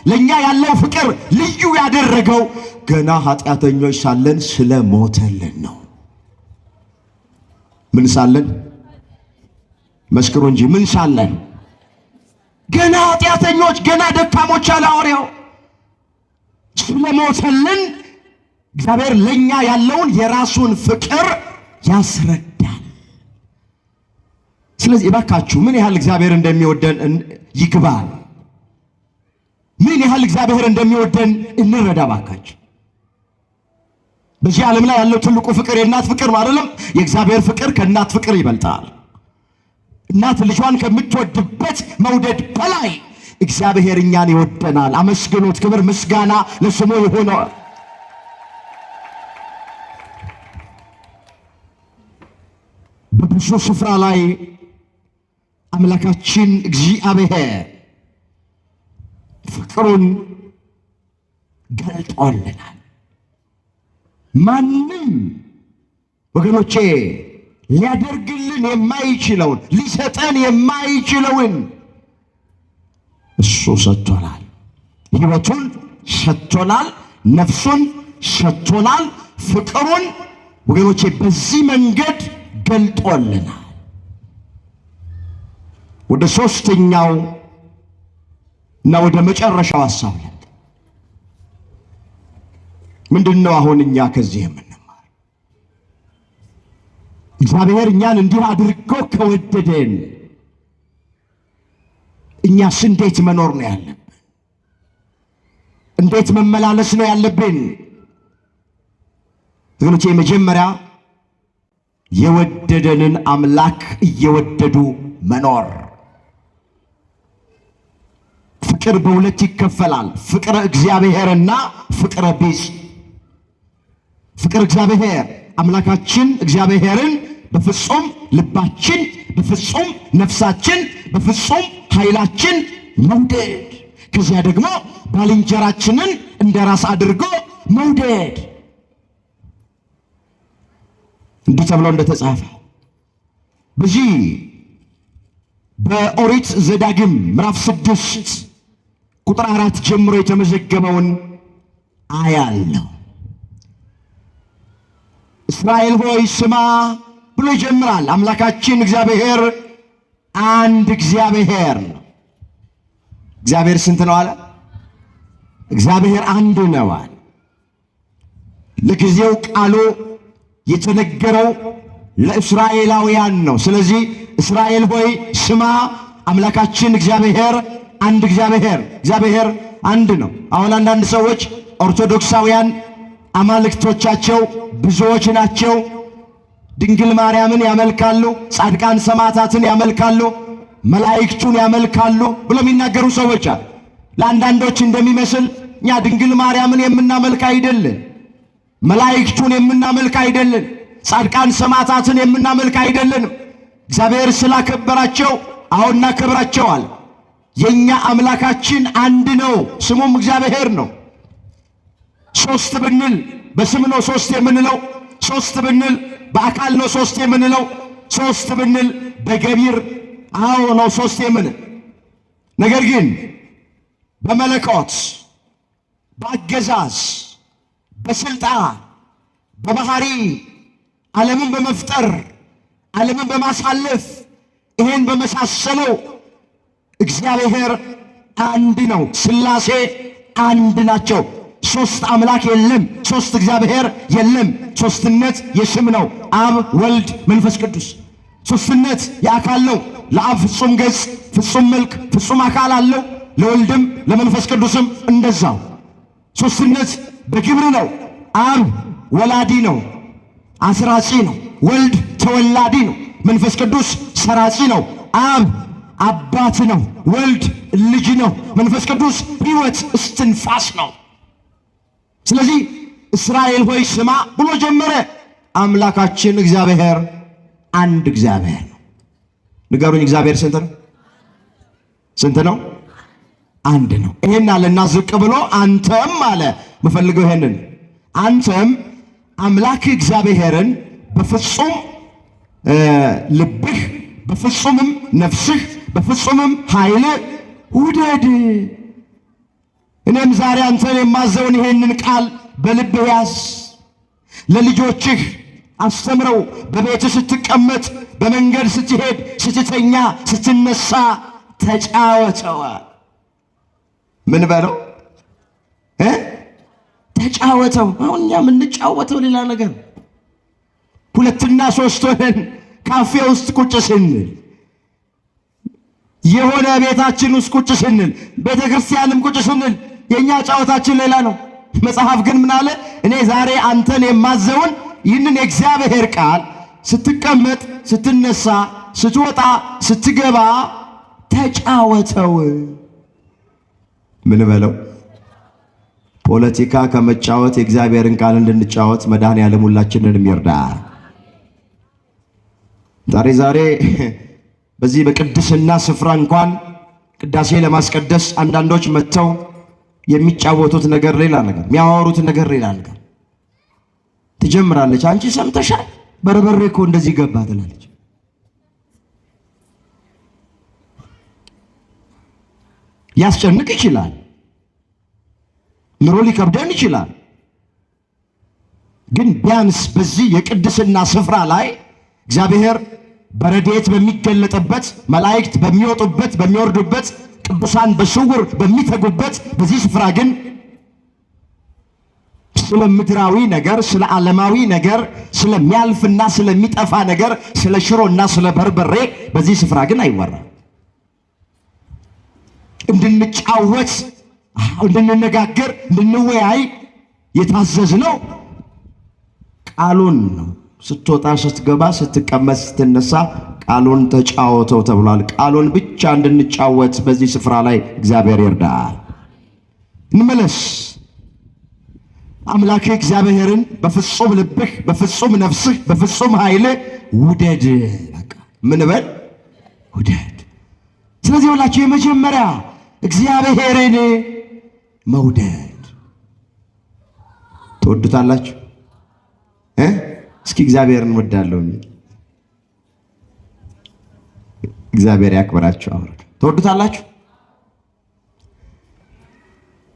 Speaker 1: ለኛ ያለው ፍቅር ልዩ ያደረገው ገና ኃጢአተኞች ሳለን ስለ ሞተልን ነው። ምን ሳለን? መስክሩ እንጂ ምን ሳለን? ገና ኃጢአተኞች፣ ገና ደካሞች አለ ሐዋርያው። ስለ ሞተልን እግዚአብሔር ለኛ ያለውን የራሱን ፍቅር ያስረዳል። ስለዚህ እባካችሁ ምን ያህል እግዚአብሔር እንደሚወደን ይግባል። ምን ያህል እግዚአብሔር እንደሚወደን እንረዳ እባካችሁ። በዚህ ዓለም ላይ ያለው ትልቁ ፍቅር የእናት ፍቅር ነው አይደለም? የእግዚአብሔር ፍቅር ከእናት ፍቅር ይበልጣል። እናት ልጇን ከምትወድበት መውደድ በላይ እግዚአብሔር እኛን ይወደናል። አመስግኑት። ክብር ምስጋና ለስሙ ይሁን። በብዙ ስፍራ ላይ አምላካችን እግዚአብሔር ፍቅሩን ገልጦልናል። ማንም ወገኖቼ ሊያደርግልን የማይችለውን ሊሰጠን የማይችለውን እሱ ሰጥቶናል። ሕይወቱን ሰጥቶናል። ነፍሱን ሰጥቶናል። ፍቅሩን ወገኖቼ በዚህ መንገድ ገልጦልናል። ወደ ሶስተኛው እና ወደ መጨረሻው ሐሳብ ምንድነው? አሁን እኛ ከዚህ የምንማር እግዚአብሔር እኛን እንዲህ አድርጎ ከወደደን እኛስ እንዴት መኖር ነው ያለብን? እንዴት መመላለስ ነው ያለብን? ወገኖቼ መጀመሪያ የወደደንን አምላክ እየወደዱ መኖር። ፍቅር በሁለት ይከፈላል። ፍቅረ እግዚአብሔርና ፍቅረ ቢጽ። ፍቅር እግዚአብሔር አምላካችን እግዚአብሔርን በፍጹም ልባችን፣ በፍጹም ነፍሳችን፣ በፍጹም ኃይላችን መውደድ። ከዚያ ደግሞ ባልንጀራችንን እንደ ራስ አድርጎ መውደድ። እንዲህ ተብሎ እንደተጻፈ በዚህ በኦሪት ዘዳግም ምዕራፍ 6 ቁጥር 4 ጀምሮ የተመዘገበውን አያለሁ። እስራኤል ሆይ ስማ ብሎ ይጀምራል። አምላካችን እግዚአብሔር አንድ እግዚአብሔር ነው። እግዚአብሔር ስንት ነው አለ? እግዚአብሔር አንድ ነው አለ። ለጊዜው ቃሉ የተነገረው ለእስራኤላውያን ነው። ስለዚህ እስራኤል ሆይ ስማ፣ አምላካችን እግዚአብሔር አንድ እግዚአብሔር አንድ ነው። አሁን አንዳንድ ሰዎች ኦርቶዶክሳውያን አማልክቶቻቸው ብዙዎች ናቸው፣ ድንግል ማርያምን ያመልካሉ፣ ጻድቃን ሰማዕታትን ያመልካሉ፣ መላእክቱን ያመልካሉ ብሎ የሚናገሩ ሰዎች አሉ። ለአንዳንዶች እንደሚመስል እኛ ድንግል ማርያምን የምናመልክ አይደለን፣ መላእክቱን የምናመልክ አይደለን፣ ጻድቃን ሰማዕታትን የምናመልክ አይደለንም። እግዚአብሔር ስላከበራቸው አሁን እናከብራቸዋል። የኛ አምላካችን አንድ ነው፣ ስሙም እግዚአብሔር ነው። ሶስት ብንል በስም ነው ሶስት የምንለው፣ ሶስት ብንል በአካል ነው ሶስት የምንለው፣ ሶስት ብንል በገቢር አዎ ነው ሶስት የምንል። ነገር ግን በመለኮት በአገዛዝ በስልጣን በባህሪ ዓለምን በመፍጠር ዓለምን በማሳለፍ ይሄን በመሳሰለው እግዚአብሔር አንድ ነው። ሥላሴ አንድ ናቸው። ሶስት አምላክ የለም፣ ሶስት እግዚአብሔር የለም። ሶስትነት የስም ነው፣ አብ ወልድ መንፈስ ቅዱስ። ሶስትነት የአካል ነው። ለአብ ፍጹም ገጽ፣ ፍጹም መልክ፣ ፍጹም አካል አለው። ለወልድም ለመንፈስ ቅዱስም እንደዛው። ሶስትነት በግብር ነው። አብ ወላዲ ነው፣ አስራጺ ነው። ወልድ ተወላዲ ነው። መንፈስ ቅዱስ ሰራጺ ነው። አብ አባት ነው፣ ወልድ ልጅ ነው፣ መንፈስ ቅዱስ ሕይወት እስትንፋስ ነው። ስለዚህ እስራኤል ሆይ ስማ ብሎ ጀመረ። አምላካችን እግዚአብሔር አንድ እግዚአብሔር ነው። ንገሩኝ፣ እግዚአብሔር ስንት ነው? ስንት ነው? አንድ ነው። ይሄን አለና ዝቅ ብሎ አንተም አለ መፈልገው ይሄንን አንተም አምላክ እግዚአብሔርን በፍጹም ልብህ፣ በፍጹምም ነፍስህ፣ በፍጹምም ኃይል ውደድ። እኔም ዛሬ አንተን የማዘውን ይሄንን ቃል በልብህ ያዝ፣ ለልጆችህ አስተምረው። በቤትህ ስትቀመጥ፣ በመንገድ ስትሄድ፣ ስትተኛ፣ ስትነሳ ተጫወተው። ምን በለው? ተጫወተው። አሁን እኛ የምንጫወተው ሌላ ነገር። ሁለትና ሶስት ሆነን ካፌ ውስጥ ቁጭ ስንል፣ የሆነ ቤታችን ውስጥ ቁጭ ስንል፣ ቤተ ክርስቲያንም ቁጭ ስንል የኛ ጫወታችን ሌላ ነው። መጽሐፍ ግን ምን አለ? እኔ ዛሬ አንተን የማዘውን ይህንን የእግዚአብሔር ቃል ስትቀመጥ፣ ስትነሳ፣ ስትወጣ፣ ስትገባ ተጫወተው። ምን በለው? ፖለቲካ ከመጫወት የእግዚአብሔርን ቃል እንድንጫወት መድኃኔዓለም ሁላችንንም ይርዳ። ዛሬ በዚህ በቅድስና ስፍራ እንኳን ቅዳሴ ለማስቀደስ አንዳንዶች መጥተው የሚጫወቱት ነገር ሌላ ነገር፣ የሚያወሩት ነገር ሌላ ነገር። ትጀምራለች፣ አንቺ ሰምተሻል? በርበሬ እኮ እንደዚህ ገባ ትላለች። ሊያስጨንቅ ይችላል፣ ኑሮ ሊከብደን ይችላል። ግን ቢያንስ በዚህ የቅድስና ስፍራ ላይ እግዚአብሔር በረድኤት በሚገለጥበት፣ መላእክት በሚወጡበት በሚወርዱበት፣ ቅዱሳን በስውር በሚተጉበት በዚህ ስፍራ ግን ስለ ምድራዊ ነገር፣ ስለ ዓለማዊ ነገር፣ ስለሚያልፍና ስለሚጠፋ ነገር፣ ስለ ሽሮና ስለ በርበሬ በዚህ ስፍራ ግን አይወራም። እንድንጫወት፣ እንድንነጋገር፣ እንድንወያይ የታዘዝነው ቃሉን ነው። ስትወጣ፣ ስትገባ፣ ስትቀመጥ፣ ስትነሳ ቃሉን ተጫወተው ተብሏል። ቃሉን ብቻ እንድንጫወት በዚህ ስፍራ ላይ እግዚአብሔር ይርዳል። እንመለስ። አምላክህ እግዚአብሔርን በፍጹም ልብህ፣ በፍጹም ነፍስህ፣ በፍጹም ኃይልህ ውደድ። በቃ ምን በል? ውደድ። ስለዚህ ሁላችሁ የመጀመሪያ እግዚአብሔርን መውደድ ትወዱታላችሁ? እስኪ እግዚአብሔርን ወዳለሁ የሚል እግዚአብሔር ያክብራችሁ። አውርድ። ትወዱታላችሁ?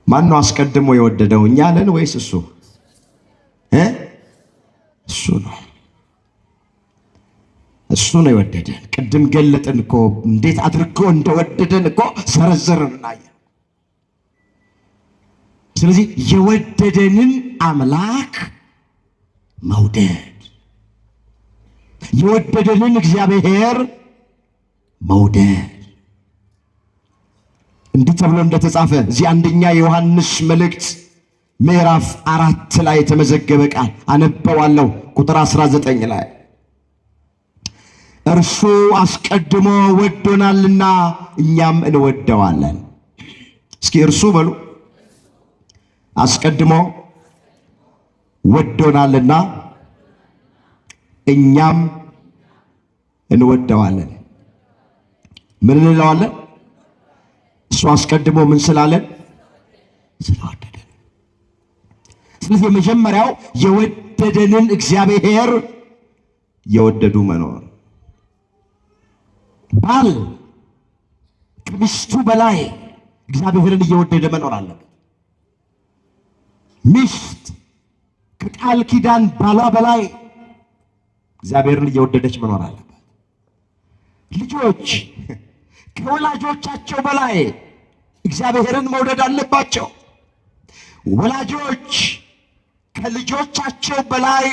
Speaker 1: ማን ነው አስቀድሞ የወደደው? እኛ ነን ወይስ እሱ? እሱ ነው። እሱ ነው የወደደን። ቅድም ገለጥን እኮ እንዴት አድርጎ እንደወደደን እኮ ዘረዘርንና። ስለዚህ የወደደንን አምላክ መውደድ፣ የወደደንን እግዚአብሔር መውደድ እንዲህ ተብሎ እንደተጻፈ እዚህ አንደኛ ዮሐንስ መልእክት ምዕራፍ 4 ላይ የተመዘገበ ቃል አነበዋለሁ። ቁጥር 19 ላይ እርሱ አስቀድሞ ወዶናልና እኛም እንወደዋለን። እስኪ እርሱ በሉ። አስቀድሞ ወዶናልና እኛም እንወደዋለን። ምን እንለዋለን? እሱ አስቀድሞ ምን ስላለን? ስለወደደን። ስለዚህ የመጀመሪያው የወደደንን እግዚአብሔር የወደዱ መኖር። ባል ከሚስቱ በላይ እግዚአብሔርን እየወደደ መኖር አለበት። ሚስት ከቃል ኪዳን ባሏ በላይ እግዚአብሔርን እየወደደች መኖር አለባት። ልጆች ከወላጆቻቸው በላይ እግዚአብሔርን መውደድ አለባቸው። ወላጆች ከልጆቻቸው በላይ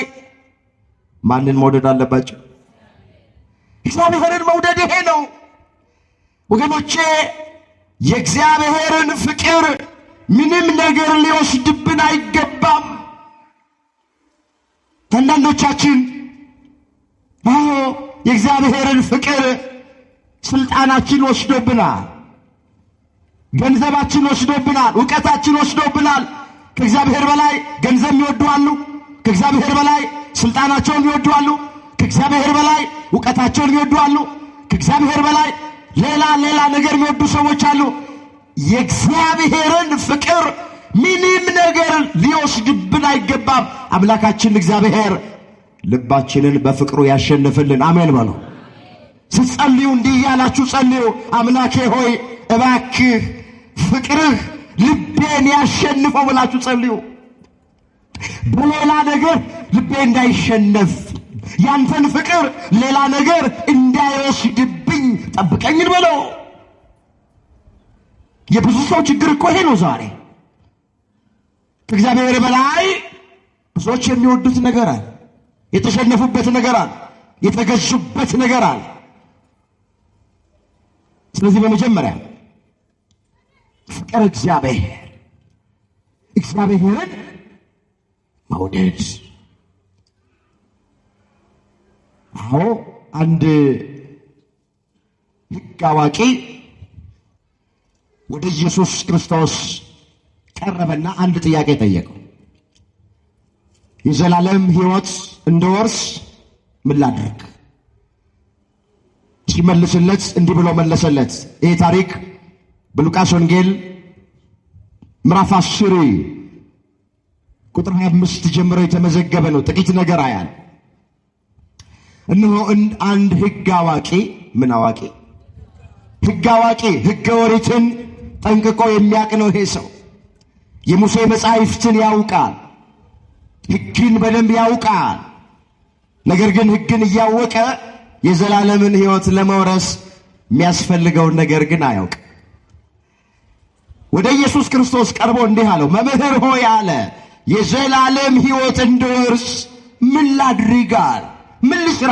Speaker 1: ማንን መውደድ አለባቸው? እግዚአብሔርን መውደድ። ይሄ ነው ወገኖቼ። የእግዚአብሔርን ፍቅር ምንም ነገር ሊወስድብን አይገባም። አንዳንዶቻችን የእግዚአብሔርን ፍቅር ስልጣናችን ወስዶብናል፣ ገንዘባችን ወስዶብናል፣ ዕውቀታችን ወስዶብናል። ከእግዚአብሔር በላይ ገንዘብ ይወዱአሉ፣ ከእግዚአብሔር በላይ ስልጣናቸውን ይወዱአሉ፣ ከእግዚአብሔር በላይ ዕውቀታቸውን ይወዱአሉ፣ ከእግዚአብሔር በላይ ሌላ ነገር የሚወዱ ሰዎች አሉ። የእግዚአብሔርን ፍቅር ምንም ነገር ሊወስድብን አይገባም። አምላካችን እግዚአብሔር ልባችንን በፍቅሩ ያሸንፍልን። አሜን በሉ። ስትጸልዩ እንዲህ እያላችሁ ጸልዩ። አምላኬ ሆይ እባክህ ፍቅርህ ልቤን ያሸንፈው ብላችሁ ጸልዩ። በሌላ ነገር ልቤ እንዳይሸነፍ፣ ያንተን ፍቅር ሌላ ነገር እንዳይወስድብኝ ጠብቀኝን በለው። የብዙ ሰው ችግር እኮ ይሄ ነው ዛሬ። ከእግዚአብሔር በላይ ብዙዎች የሚወዱት ነገር አለ፣ የተሸነፉበት ነገር አለ፣ የተገዙበት ነገር አለ። ስለዚህ በመጀመሪያ ፍቅር እግዚአብሔርን መውደድ። አዎ አንድ ሕግ አዋቂ ወደ ኢየሱስ ክርስቶስ ቀረበና አንድ ጥያቄ ጠየቀው። የዘላለም ሕይወት እንደወርስ ምን ላድርግ? ሲመልስለት እንዲህ ብሎ መለሰለት። ይህ ታሪክ በሉቃስ ወንጌል ምዕራፍ 10 ቁጥር 25 ጀምሮ የተመዘገበ ነው። ጥቂት ነገር አያል። እነሆ አንድ ሕግ አዋቂ፣ ምን አዋቂ? ሕግ አዋቂ፣ ሕገ ኦሪትን ጠንቅቆ የሚያውቅ ነው ይሄ ሰው። የሙሴ መጻሕፍትን ያውቃል፣ ሕግን በደንብ ያውቃል። ነገር ግን ሕግን እያወቀ የዘላለምን ሕይወት ለመውረስ የሚያስፈልገውን ነገር ግን አያውቅ። ወደ ኢየሱስ ክርስቶስ ቀርቦ እንዲህ አለው፣ መምህር ሆይ አለ፣ የዘላለም ሕይወት እንድወርስ ምን ላድርጋል? ምን ልስራ?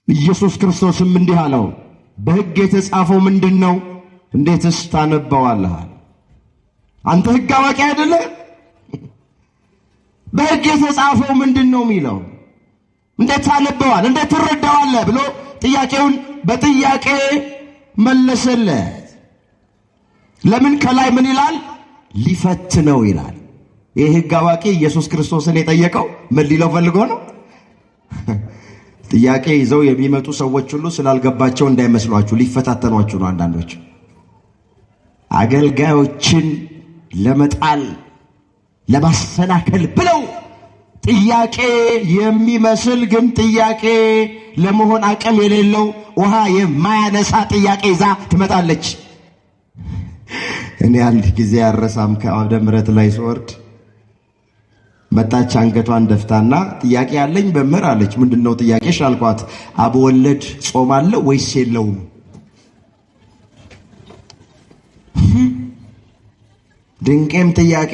Speaker 1: ኢየሱስ ክርስቶስም እንዲህ አለው፣ በሕግ የተጻፈው ምንድን ነው? እንዴትስ ታነበዋለህ? አንተ ሕግ አዋቂ አይደለህ? በሕግ የተጻፈው ምንድን ነው የሚለው? እንዴት ታነበዋል? እንዴት ትረዳዋለህ? ብሎ ጥያቄውን በጥያቄ መለሰለት። ለምን? ከላይ ምን ይላል? ሊፈትነው ይላል። ይህ ሕግ አዋቂ ኢየሱስ ክርስቶስን የጠየቀው ምን ሊለው ፈልጎ ነው? ጥያቄ ይዘው የሚመጡ ሰዎች ሁሉ ስላልገባቸው እንዳይመስሏችሁ ሊፈታተኗችሁ ነው። አንዳንዶች አገልጋዮችን ለመጣል ለማሰናከል ብለው ጥያቄ የሚመስል ግን ጥያቄ ለመሆን አቅም የሌለው ውሃ የማያነሳ ጥያቄ ይዛ ትመጣለች። እኔ አንድ ጊዜ አረሳም፣ ከአውደ ምሕረት ላይ ስወርድ መጣች። አንገቷን ደፍታና ጥያቄ ያለኝ በመር አለች። ምንድነው ጥያቄሽ አልኳት። አብ ወለድ ጾም አለ ወይስ የለውም? ድንቄም ጥያቄ።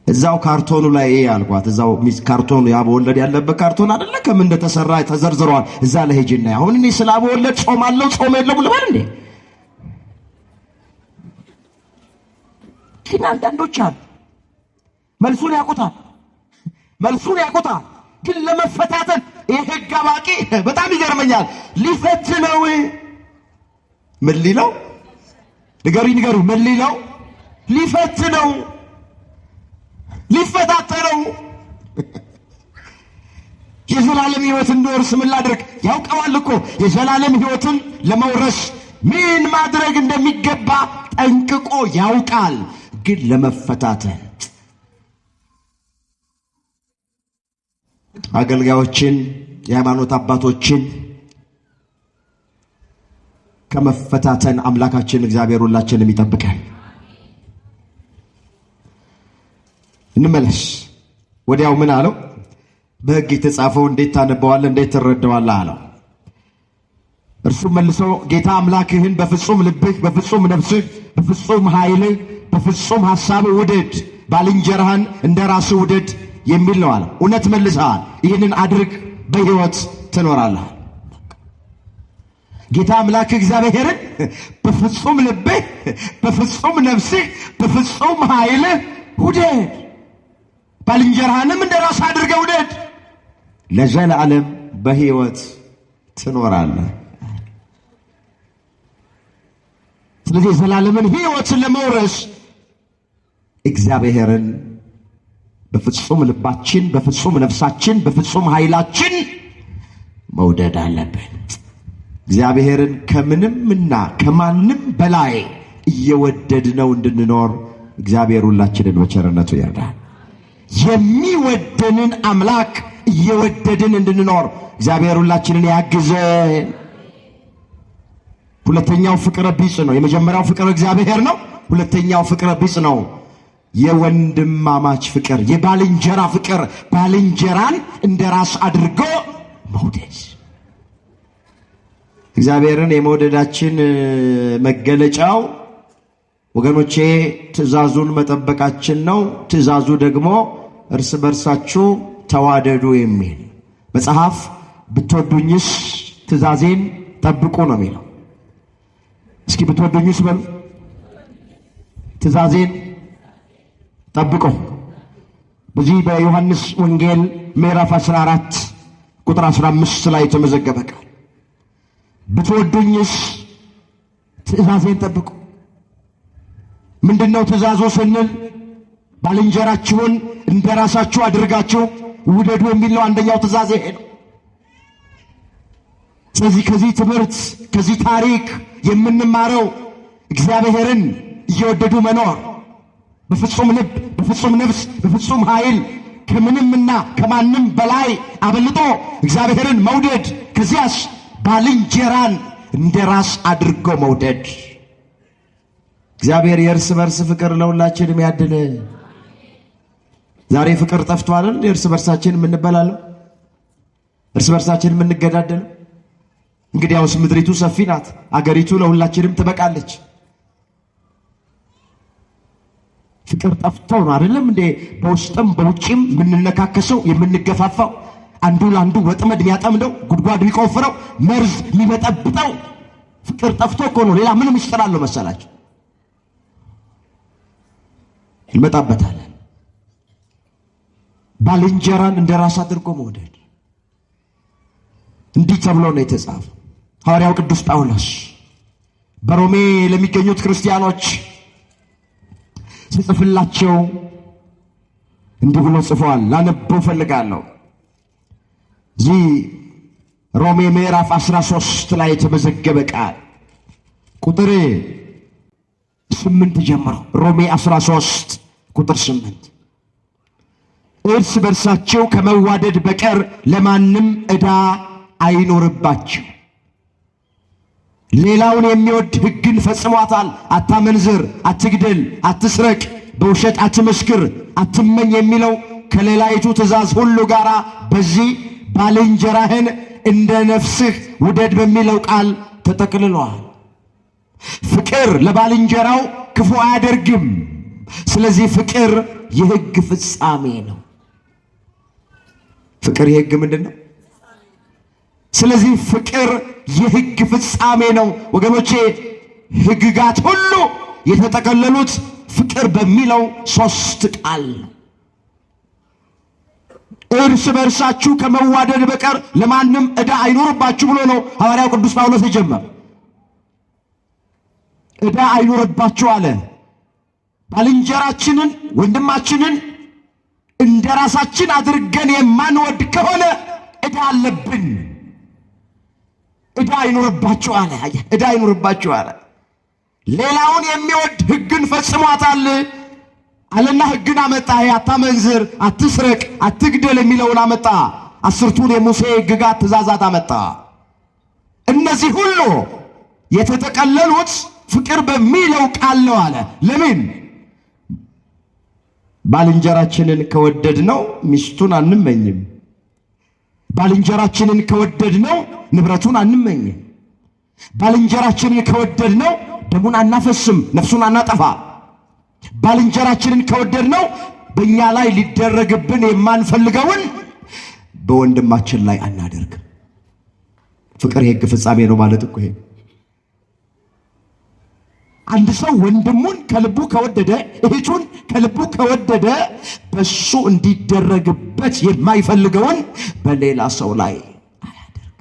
Speaker 1: እዛው ካርቶኑ ላይ አልኳት። እዛው ካርቶኑ የአብ ወለድ ያለበት ካርቶን አይደለ? ከምን እንደተሰራ ተዘርዝሯል። እዛ ላይ ሄጂና አሁን እኔ ስለ አብ ወለድ ጾም አለው ጾም የለውም ልበል እንዴ? ግን አንዳንዶች አሉ መልሱን ያውቁታል፣ ግን ለመፈታተን ይህ ሕግ አዋቂ በጣም ይገርመኛል። ሊፈትነው ምን ሊለው? ንገሪ፣ ምን ሊለው? ሊፈትነው፣ ሊፈታተነው። የዘላለም ሕይወት እንድወርስ ምን ላድርግ? ያውቀዋል እኮ የዘላለም ሕይወትን ለመውረስ ምን ማድረግ እንደሚገባ ጠንቅቆ ያውቃል። ግን ለመፈታተን አገልጋዮችን፣ የሃይማኖት አባቶችን ከመፈታተን አምላካችን እግዚአብሔር ሁላችንም ይጠብቀን። እንመለስ። ወዲያው ምን አለው? በሕግ የተጻፈው እንዴት ታነበዋለህ? እንዴት ትረዳዋለህ? አለው። እርሱም መልሶ ጌታ አምላክህን በፍጹም ልብህ፣ በፍጹም ነፍስህ፣ በፍጹም ኃይልህ፣ በፍጹም ሐሳብህ ውደድ፣ ባልንጀራህን እንደ ራስህ ውደድ የሚል ነው አለ። እውነት መልሰሃል። ይህንን አድርግ፣ በሕይወት ትኖራለህ። ጌታ አምላክ እግዚአብሔርን በፍጹም ልብህ፣ በፍጹም ነፍስህ፣ በፍጹም ኃይልህ ውደድ፣ ባልንጀራህንም እንደ ራስህ አድርገህ ውደድ፣ ለዘላለም በሕይወት ትኖራለህ። ስለዚህ የዘላለምን ሕይወትን ለመውረስ እግዚአብሔርን በፍጹም ልባችን፣ በፍጹም ነፍሳችን፣ በፍጹም ኃይላችን መውደድ አለብን። እግዚአብሔርን ከምንምና ከማንም በላይ እየወደድነው እንድንኖር እግዚአብሔር ሁላችንን በቸርነቱ ይርዳል። የሚወደንን አምላክ እየወደድን እንድንኖር እግዚአብሔር ሁላችንን ያግዘን። ሁለተኛው ፍቅረ ቢጽ ነው። የመጀመሪያው ፍቅር እግዚአብሔር ነው። ሁለተኛው ፍቅረ ቢጽ ነው። የወንድማማች ፍቅር፣ የባልንጀራ ፍቅር፣ ባልንጀራን እንደ ራስ አድርጎ መውደድ። እግዚአብሔርን የመውደዳችን መገለጫው ወገኖቼ ትእዛዙን መጠበቃችን ነው። ትእዛዙ ደግሞ እርስ በርሳችሁ ተዋደዱ የሚል መጽሐፍ ብትወዱኝስ ትእዛዜን ጠብቁ ነው የሚለው። እስኪ ብትወዱኝስ በሉ፣ ትእዛዜን ጠብቁ። በዚህ በዮሐንስ ወንጌል ምዕራፍ 14 ቁጥር 15 ላይ የተመዘገበ ቃል ብትወዱኝስ ትእዛዜን ጠብቁ። ምንድነው ትእዛዙ ስንል ባልንጀራችሁን እንደ ራሳችሁ አድርጋችሁ ውደዱ የሚለው አንደኛው ትእዛዝ ይሄ ነው። ስለዚህ ከዚህ ትምህርት ከዚህ ታሪክ የምንማረው እግዚአብሔርን እየወደዱ መኖር፣ በፍጹም ልብ፣ በፍጹም ነፍስ፣ በፍጹም ኃይል ከምንምና ከማንም በላይ አበልጦ እግዚአብሔርን መውደድ፣ ከዚያስ ባልንጀራን እንደ ራስ አድርጎ መውደድ። እግዚአብሔር የእርስ በርስ ፍቅር ለሁላችንም ያድል። ዛሬ ፍቅር ጠፍቷል። እርስ በርሳችን የምንበላለው፣ እርስ በርሳችን የምንገዳደለው። እንግዲያውስ ምድሪቱ ሰፊ ናት፣ አገሪቱ ለሁላችንም ትበቃለች። ፍቅር ጠፍቶ ነው አይደለም እንዴ? በውስጥም በውጭም የምንነካከሰው የምንገፋፋው፣ አንዱ ለአንዱ ወጥመድ የሚያጠምደው፣ ጉድጓድ የሚቆፍረው፣ መርዝ የሚበጠብጠው ፍቅር ጠፍቶ እኮ ነው። ሌላ ምን ምስጢር አለው መሰላችሁ? እንመጣበታለን። ባልንጀራን እንደ ራስ አድርጎ መውደድ እንዲህ ተብሎ ነው የተጻፈው። ሐዋርያው ቅዱስ ጳውሎስ በሮሜ ለሚገኙት ክርስቲያኖች ሲጽፍላቸው እንዲህ ብሎ ጽፏል። ላነበው ፈልጋለሁ። እዚህ ሮሜ ምዕራፍ 13 ላይ የተመዘገበ ቃል ቁጥር 8 ጀምሮ ሮሜ 13 ቁጥር 8 እርስ በርሳቸው ከመዋደድ በቀር ለማንም ዕዳ አይኖርባቸው። ሌላውን የሚወድ ሕግን ፈጽሟታል። አታመንዝር፣ አትግደል፣ አትስረቅ፣ በውሸት አትመስክር፣ አትመኝ የሚለው ከሌላይቱ ትእዛዝ ሁሉ ጋር በዚህ ባልንጀራህን እንደ ነፍስህ ውደድ በሚለው ቃል ተጠቅልሏል። ፍቅር ለባልንጀራው ክፉ አያደርግም። ስለዚህ ፍቅር የሕግ ፍጻሜ ነው። ፍቅር የሕግ ምንድን ነው? ስለዚህ ፍቅር የሕግ ፍጻሜ ነው። ወገኖቼ ሕግጋት ሁሉ የተጠቀለሉት ፍቅር በሚለው 3 ቃል ነው። እርስ በርሳችሁ ከመዋደድ በቀር ለማንም ዕዳ አይኖርባችሁ ብሎ ነው ሐዋርያው ቅዱስ ጳውሎስ የጀመረው። ዕዳ አይኖርባችሁ አለ። ባልንጀራችንን ወንድማችንን እንደ ራሳችን አድርገን የማንወድ ከሆነ ዕዳ አለብን። ዕዳ አይኖርባችሁ አለ። ዕዳ አይኖርባችሁ አለ። ሌላውን የሚወድ ሕግን ፈጽሟታል አለና ሕግን አመጣ። አታመንዝር፣ አትስረቅ፣ አትግደል የሚለውን አመጣ። 10ቱን የሙሴ ሕግጋት ትእዛዛት አመጣ። እነዚህ ሁሉ የተጠቀለሉት ፍቅር በሚለው ቃል ነው አለ። ለምን? ባልንጀራችንን ከወደድነው ሚስቱን አንመኝም። ባልንጀራችንን ከወደድነው ንብረቱን አንመኝም። ባልንጀራችንን ከወደድነው ደሙን አናፈስም፣ ነፍሱን አናጠፋ። ባልንጀራችንን ከወደድነው በእኛ ላይ ሊደረግብን የማንፈልገውን በወንድማችን ላይ አናደርግም። ፍቅር የሕግ ፍጻሜ ነው ማለት እኮ ይሄ። አንድ ሰው ወንድሙን ከልቡ ከወደደ፣ እህቱን ከልቡ ከወደደ በሱ እንዲደረግበት የማይፈልገውን በሌላ ሰው ላይ አያደርግም።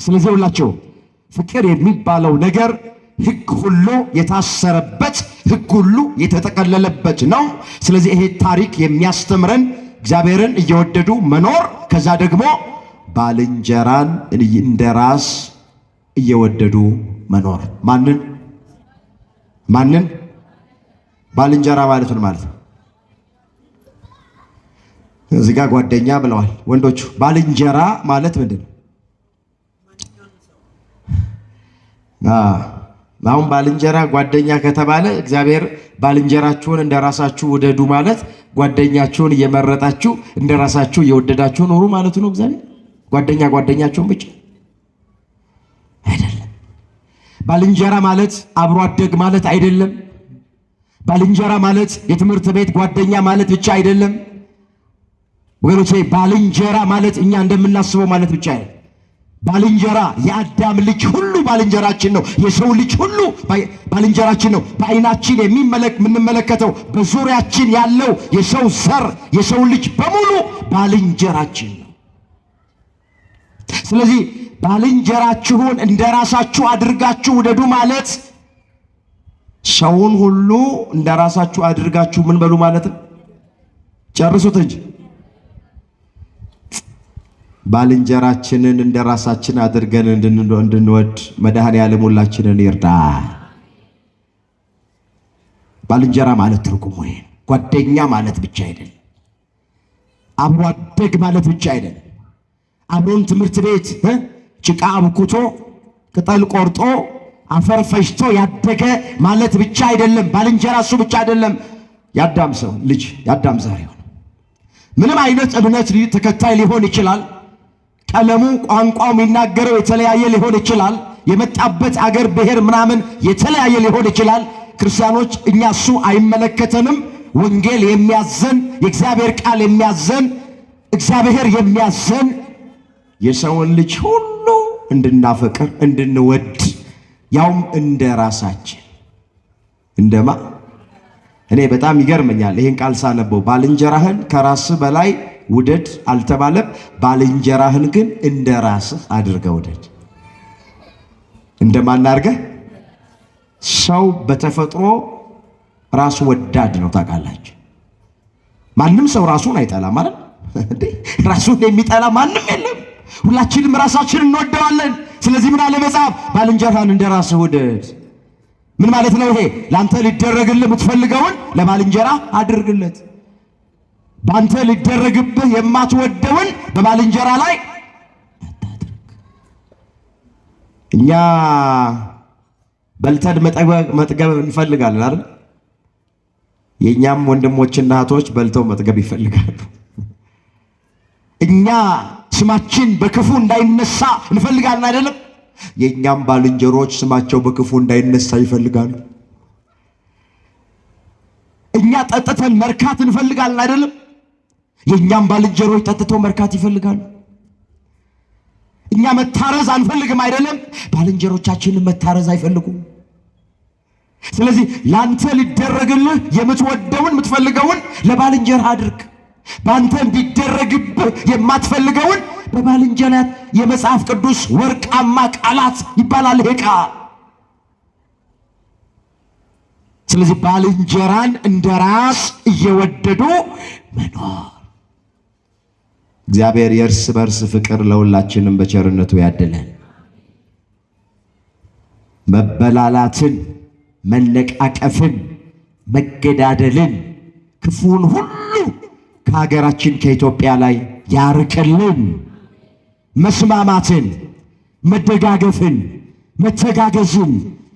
Speaker 1: ስለዚህ ሁላችሁ ፍቅር የሚባለው ነገር ሕግ ሁሉ የታሰረበት፣ ሕግ ሁሉ የተጠቀለለበት ነው። ስለዚህ ይሄ ታሪክ የሚያስተምረን እግዚአብሔርን እየወደዱ መኖር፣ ከዛ ደግሞ ባልንጀራን እንደ ራስ እየወደዱ መኖር። ማንን? ባልንጀራ ማለት ምን ማለት ነው? እዚህ ጋር ጓደኛ ብለዋል ወንዶቹ። ባልንጀራ ማለት ምንድን ነው? አሁን ባልንጀራ ጓደኛ ከተባለ እግዚአብሔር ባልንጀራችሁን እንደ ራሳችሁ ውደዱ ማለት ጓደኛችሁን እየመረጣችሁ እንደ ራሳችሁ እየወደዳችሁ ኖሩ ማለት ነው። እግዚአብሔር ጓደኛችሁን ብቻ አይደለም። ባልንጀራ ማለት አብሮ አደግ ማለት አይደለም። ባልንጀራ ማለት የትምህርት ቤት ጓደኛ ማለት ብቻ አይደለም። ወገኖቼ ባልንጀራ ማለት እኛ እንደምናስበው ማለት ብቻ አይደለም። ባልንጀራ የአዳም ልጅ ሁሉ ባልንጀራችን ነው። የሰው ልጅ ሁሉ ባልንጀራችን ነው። በዓይናችን የምንመለከተው በዙሪያችን ያለው የሰው ዘር የሰው ልጅ በሙሉ ባልንጀራችን ነው። ስለዚህ ባልንጀራችሁን እንደ ራሳችሁ አድርጋችሁ ውደዱ ማለት ሰውን ሁሉ እንደ ራሳችሁ አድርጋችሁ ምን በሉ ማለት ነው። ጨርሱት እንጂ
Speaker 2: ባልንጀራችንን እንደራሳችን አድርገን እንድንወድ መድኃኔዓለም ሁላችንን ይርዳ። ባልንጀራ ማለት ትርጉሙ ይሄ ጓደኛ ማለት ብቻ አይደለም። አብሮ አደግ ማለት ብቻ አይደለም። አብሮን ትምህርት ቤት ጭቃ አብኩቶ ቅጠል ቆርጦ አፈር ፈሽቶ ያደገ ማለት ብቻ አይደለም። ባልንጀራ እሱ ብቻ አይደለም። ያዳም ሰው ልጅ ያዳም ዘር ይሆን ምንም አይነት እምነት ተከታይ ሊሆን ይችላል። ቀለሙ ቋንቋው የሚናገረው የተለያየ ሊሆን ይችላል። የመጣበት አገር ብሔር ምናምን የተለያየ ሊሆን ይችላል። ክርስቲያኖች እኛ እሱ አይመለከተንም። ወንጌል የሚያዘን የእግዚአብሔር ቃል የሚያዘን እግዚአብሔር የሚያዘን የሰውን ልጅ ሁሉ እንድናፈቅር እንድንወድ ያውም እንደ ራሳችን እንደማ እኔ በጣም ይገርመኛል ይሄን ቃል ሳነበው ባልንጀራህን ከራስህ በላይ ውደድ አልተባለም። ባልንጀራህን ግን እንደ ራስህ አድርገህ ውደድ። እንደማን አድርገህ? ሰው በተፈጥሮ ራሱ ወዳድ ነው ታውቃላችሁ። ማንም ሰው ራሱን አይጠላም ማለት እንዴ? ራሱን የሚጠላ ማንም የለም። ሁላችንም ራሳችንን እንወደዋለን። ስለዚህ ምን አለ መጽሐፍ? ባልንጀራህን እንደ ራስህ ውደድ። ምን ማለት ነው ይሄ? ላንተ ሊደረግልህ የምትፈልገውን ለባልንጀራ አድርግለት። ባንተ ሊደረግብህ የማትወደውን በባልንጀራ ላይ አታድርግ። እኛ በልተን መጥገብ እንፈልጋለን አይደል? የኛም ወንድሞችና እህቶች በልተው መጥገብ ይፈልጋሉ። እኛ ስማችን በክፉ እንዳይነሳ እንፈልጋለን አይደለም? የኛም ባልንጀሮች ስማቸው በክፉ እንዳይነሳ ይፈልጋሉ። እኛ ጠጥተን መርካት እንፈልጋለን አይደለም? የኛም ባልንጀሮች ጠጥተው መርካት ይፈልጋሉ። እኛ መታረዝ አንፈልግም አይደለም? ባልንጀሮቻችንን መታረዝ አይፈልጉም። ስለዚህ ላንተ ሊደረግልህ የምትወደውን የምትፈልገውን ለባልንጀራ አድርግ። ባንተ እንዲደረግብህ የማትፈልገውን በባልንጀራ። የመጽሐፍ ቅዱስ ወርቃማ ቃላት ይባላል ይሄ ቃል። ስለዚህ ባልንጀራን እንደ ራስ እየወደዱ መኖር። እግዚአብሔር የእርስ በርስ ፍቅር ለሁላችንም በቸርነቱ ያድለን። መበላላትን፣ መነቃቀፍን፣ መገዳደልን፣ ክፉን ሁሉ ከሀገራችን ከኢትዮጵያ ላይ ያርቅልን። መስማማትን፣ መደጋገፍን፣ መተጋገዝን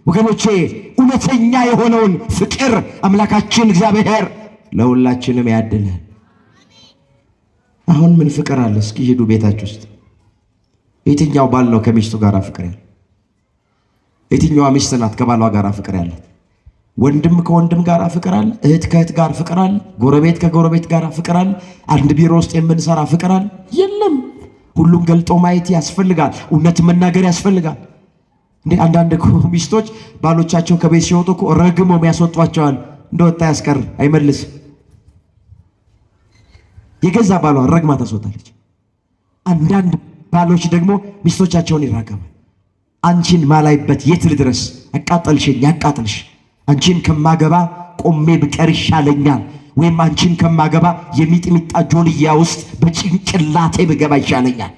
Speaker 2: ወገኖቼ እውነተኛ የሆነውን ፍቅር አምላካችን እግዚአብሔር ለሁላችንም ያድለን። አሁን ምን ፍቅር አለ? እስኪ ሄዱ ቤታችሁ ውስጥ የትኛው ባል ነው ከሚስቱ ጋር ፍቅር ያለው? የትኛዋ ሚስት ናት ከባሏ ጋር ፍቅር ያላት? ወንድም ከወንድም ጋር ፍቅር አለ? እህት ከእህት ጋር ፍቅር አለ? ጎረቤት ከጎረቤት ጋር ፍቅር አለ? አንድ ቢሮ ውስጥ የምንሰራ ፍቅር አለ? የለም። ሁሉም ገልጦ ማየት ያስፈልጋል። እውነት መናገር ያስፈልጋል። እንዴ አንዳንድ ሚስቶች ባሎቻቸው ከቤት ሲወጡ እኮ ረግመው የሚያስወጧቸዋል። እንደወጣ ያስቀር አይመልስ። የገዛ ባሏን ረግማ ታስወጣለች። አንዳንድ ባሎች ደግሞ ሚስቶቻቸውን ይራገማል። አንቺን ማላይበት የት ልድረስ? አቃጠልሽኝ፣ ያቃጥልሽ። አንቺን ከማገባ ቆሜ ብቀር ይሻለኛል፣ ወይም አንቺን ከማገባ የሚጥሚጣ ጆንያ ውስጥ በጭንቅላቴ ብገባ ይሻለኛል።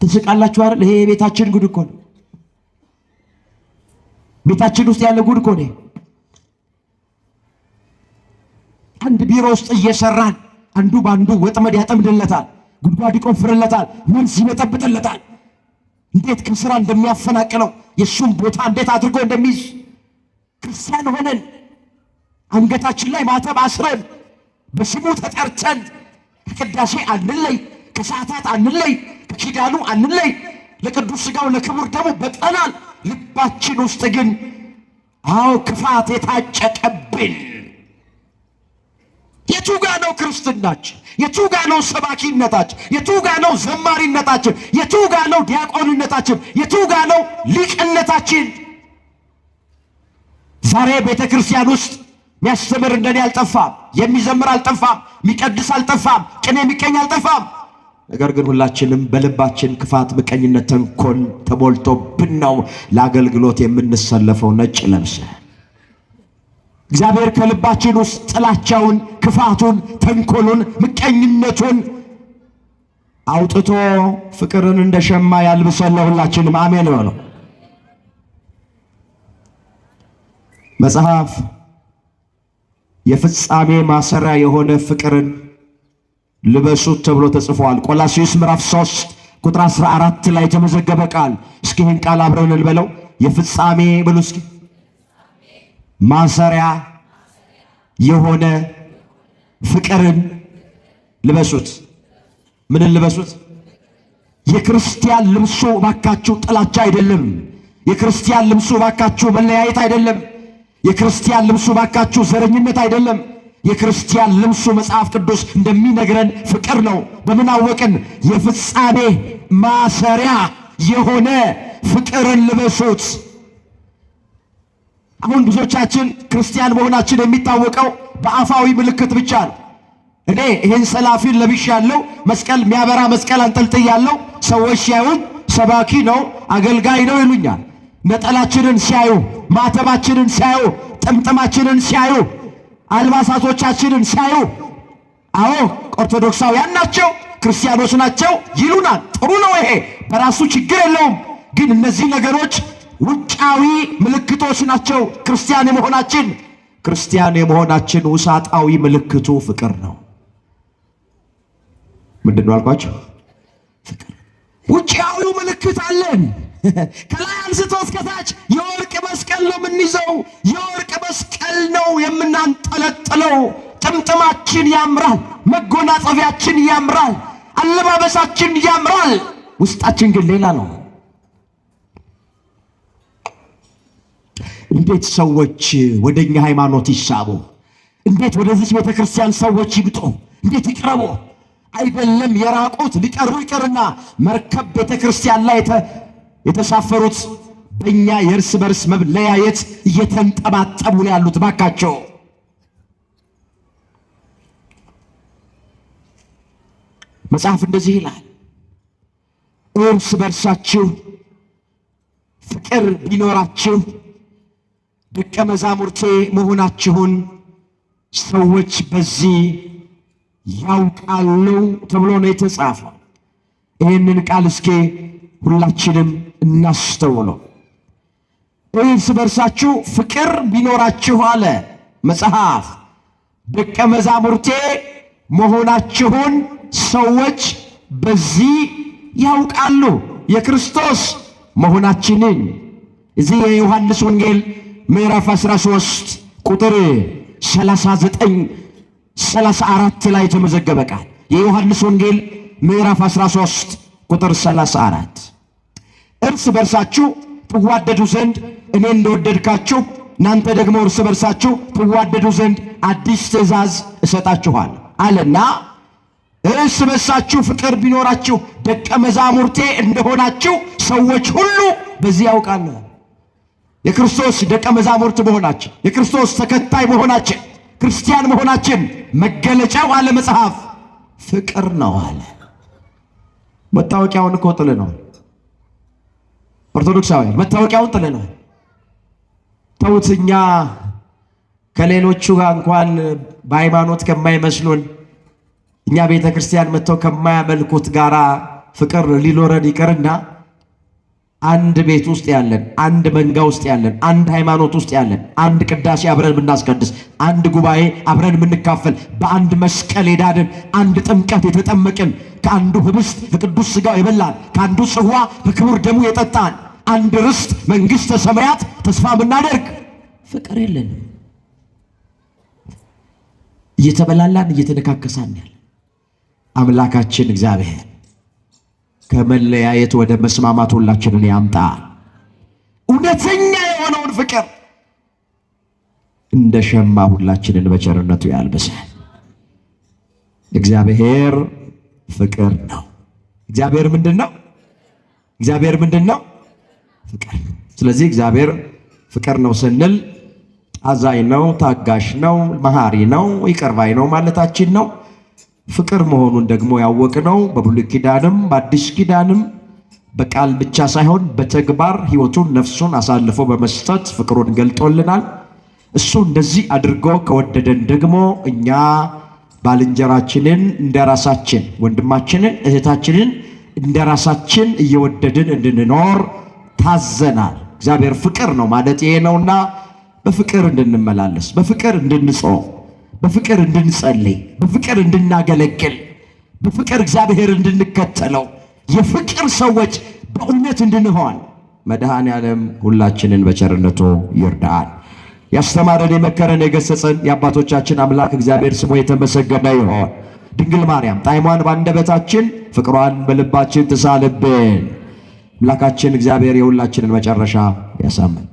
Speaker 2: ትስቃላችሁ አይደል? ይሄ የቤታችን ጉድ እኮ ነው። ቤታችን ውስጥ ያለ ጉድ እኮ ነው። አንድ ቢሮ ውስጥ እየሰራን አንዱ ባንዱ ወጥመድ ያጠምድለታል፣ ጉድጓድ ይቆፍርለታል፣ መልስ ይበጠብጥለታል። እንዴት ከስራ እንደሚያፈናቅለው የሱም ቦታ እንዴት አድርጎ እንደሚይዝ ክርስቲያን ሆነን አንገታችን ላይ ማተብ አስረን በስሙ ተጠርተን ከቅዳሴ አንለይ፣ ከሰዓታት አንለይ፣ ከኪዳኑ አንለይ፣ ለቅዱስ ሥጋው ለክቡር ደሙ በጠናል። ልባችን ውስጥ ግን አዎ ክፋት የታጨቀብን። የቱ ጋ ነው ክርስትናችን? የቱ ጋ ነው ሰባኪነታችን? የቱ ጋ ነው ዘማሪነታችን? የቱ ጋ ነው ዲያቆንነታችን? የቱ ጋ ነው ሊቅነታችን? ዛሬ ቤተ ክርስቲያን ውስጥ የሚያስተምር እንደኔ አልጠፋም፣ የሚዘምር አልጠፋም፣ የሚቀድስ አልጠፋም፣ ቅኔ የሚቀኝ አልጠፋም። ነገር ግን ሁላችንም በልባችን ክፋት፣ ምቀኝነት፣ ተንኮል ተሞልቶብን ነው ለአገልግሎት የምንሰለፈው ነጭ ለብሰን።
Speaker 1: እግዚአብሔር ከልባችን ውስጥ ጥላቻውን፣ ክፋቱን፣ ተንኮሉን፣ ምቀኝነቱን አውጥቶ ፍቅርን እንደ ሸማ ያልብሰን ለሁላችንም። አሜን በሉ። መጽሐፍ የፍጻሜ ማሰሪያ የሆነ ፍቅርን ልበሱት ተብሎ ተጽፏል። ቆላስይስ ምዕራፍ 3 ቁጥር 14 ላይ የተመዘገበ ቃል። እስኪ ይህን ቃል አብረን እንበለው። የፍጻሜ ብሉ እስኪ ማሰሪያ የሆነ ፍቅርን ልበሱት። ምንን ልበሱት? የክርስቲያን ልብሱ ባካችሁ ጥላቻ አይደለም። የክርስቲያን ልብሱ ባካችሁ መለያየት አይደለም። የክርስቲያን ልብሱ ባካችሁ ዘረኝነት አይደለም። የክርስቲያን ልብሱ መጽሐፍ ቅዱስ እንደሚነግረን ፍቅር ነው። በምን አወቅን? የፍጻሜ ማሰሪያ የሆነ ፍቅርን ልበሱት። አሁን ብዙዎቻችን ክርስቲያን መሆናችን የሚታወቀው በአፋዊ ምልክት ብቻ ነው። እኔ ይህን ሰላፊን ለብሻለሁ፣ መስቀል የሚያበራ መስቀል አንጠልጥያለሁ። ሰዎች ሲያዩን ሰባኪ ነው አገልጋይ ነው ይሉኛል። ነጠላችንን ሲያዩ፣ ማተባችንን ሲያዩ፣ ጥምጥማችንን ሲያዩ፣ አልባሳቶቻችንን ሲያዩ አዎ ኦርቶዶክሳውያን ናቸው ክርስቲያኖች ናቸው ይሉናል። ጥሩ ነው፣ ይሄ በራሱ ችግር የለውም። ግን እነዚህ ነገሮች ውጫዊ ምልክቶች ናቸው። ክርስቲያን የመሆናችን ውሳጣዊ ምልክቱ ፍቅር ነው። ምንድነው አልኳቸው? ፍቅር። ውጫዊው ምልክት አለን። ከላይ አንስቶ እስከታች የወርቅ መስቀል ነው የምንይዘው። የወርቅ መስቀል ነው የምናንጠለጥለው። ጥምጥማችን ያምራል፣ መጎናጸፊያችን ያምራል፣ አለባበሳችን ያምራል። ውስጣችን ግን ሌላ ነው። እንዴት ሰዎች ወደኛ ሃይማኖት ይሳቡ? እንዴት ወደዚህ ቤተክርስቲያን ሰዎች ይግጡ? እንዴት ይቅረቡ? አይደለም የራቁት ሊቀርቡ ይቅርና መርከብ ቤተክርስቲያን ላይ የተሳፈሩት በእኛ የእርስ በርስ መለያየት እየተንጠባጠቡ ነው ያሉት። ባካቸው መጽሐፍ እንደዚህ ይላል፣ እርስ በርሳችሁ ፍቅር ቢኖራችሁ ደቀ መዛሙርቴ መሆናችሁን ሰዎች በዚህ ያውቃሉ ተብሎ ነው የተጻፈው። ይህንን ቃል እስኪ ሁላችንም እናስተውለው። እርስ በርሳችሁ ፍቅር ቢኖራችሁ አለ መጽሐፍ፣ ደቀ መዛሙርቴ መሆናችሁን ሰዎች በዚህ ያውቃሉ። የክርስቶስ መሆናችንን እዚህ የዮሐንስ ወንጌል ምዕራፍ 13 ቁጥር 39-34 ላይ የተመዘገበ ቃል። የዮሐንስ ወንጌል ምዕራፍ 13 ቁጥር 34 እርስ በርሳችሁ ትዋደዱ ዘንድ እኔ እንደወደድካችሁ እናንተ ደግሞ እርስ በርሳችሁ ትዋደዱ ዘንድ አዲስ ትእዛዝ እሰጣችኋል አለና፣ እርስ በርሳችሁ ፍቅር ቢኖራችሁ ደቀ መዛሙርቴ እንደሆናችሁ ሰዎች ሁሉ በዚህ ያውቃሉ። የክርስቶስ ደቀ መዛሙርት መሆናችን፣ የክርስቶስ ተከታይ መሆናችን፣ ክርስቲያን መሆናችን መገለጫው አለ መጽሐፍ ፍቅር ነው አለ። መታወቂያውን እኮ ጥለነዋል። ኦርቶዶክሳውያን መታወቂያውን ጥለነዋል። ተውት፣ እኛ ከሌሎቹ ጋር እንኳን በሃይማኖት ከማይመስሉን እኛ ቤተ ክርስቲያን መጥተው ከማያመልኩት ጋራ ፍቅር ሊኖረን ይቅርና አንድ ቤት ውስጥ ያለን፣ አንድ መንጋ ውስጥ ያለን፣ አንድ ሃይማኖት ውስጥ ያለን፣ አንድ ቅዳሴ አብረን የምናስቀድስ፣ አንድ ጉባኤ አብረን የምንካፈል፣ በአንድ መስቀል የዳንን፣ አንድ ጥምቀት የተጠመቅን፣ ከአንዱ ህብስት ከቅዱስ ሥጋው የበላን፣ ከአንዱ ጽዋ በክቡር ደሙ የጠጣን፣ አንድ ርስት መንግሥተ ሰማያት ተስፋ የምናደርግ ፍቅር የለንም። እየተበላላን እየተነካከሳን ያለ አምላካችን እግዚአብሔር ከመለያየት ወደ መስማማት ሁላችንን ያምጣ። እውነተኛ የሆነውን ፍቅር እንደ ሸማ ሁላችንን በቸርነቱ ያልብሰን። እግዚአብሔር ፍቅር ነው። እግዚአብሔር ምንድን ነው? እግዚአብሔር ምንድን ነው? ፍቅር። ስለዚህ እግዚአብሔር ፍቅር ነው ስንል አዛኝ ነው፣ ታጋሽ ነው፣ መሐሪ ነው፣ ይቅር ባይ ነው ማለታችን ነው። ፍቅር መሆኑን ደግሞ ያወቅነው በብሉይ ኪዳንም በአዲስ ኪዳንም በቃል ብቻ ሳይሆን በተግባር ሕይወቱን ነፍሱን አሳልፎ በመስጠት ፍቅሩን ገልጦልናል። እሱ እንደዚህ አድርጎ ከወደደን ደግሞ እኛ ባልንጀራችንን እንደራሳችን፣ ወንድማችንን እህታችንን እንደራሳችን እየወደድን እንድንኖር ታዘናል። እግዚአብሔር ፍቅር ነው ማለት ይሄ ነውና በፍቅር እንድንመላለስ፣ በፍቅር እንድንጾም፣ በፍቅር እንድንጸልይ፣ በፍቅር እንድናገለግል፣ በፍቅር እግዚአብሔር እንድንከተለው፣ የፍቅር ሰዎች በእውነት እንድንሆን መድኃኔዓለም ሁላችንን በቸርነቱ ይርዳል። ያስተማረን የመከረን የገሰጸን የአባቶቻችን አምላክ እግዚአብሔር ስሙ የተመሰገነ ይሆን። ድንግል ማርያም ጣዕሟን በአንደበታችን ፍቅሯን በልባችን ትሳልብን። አምላካችን እግዚአብሔር የሁላችንን መጨረሻ ያሳምን።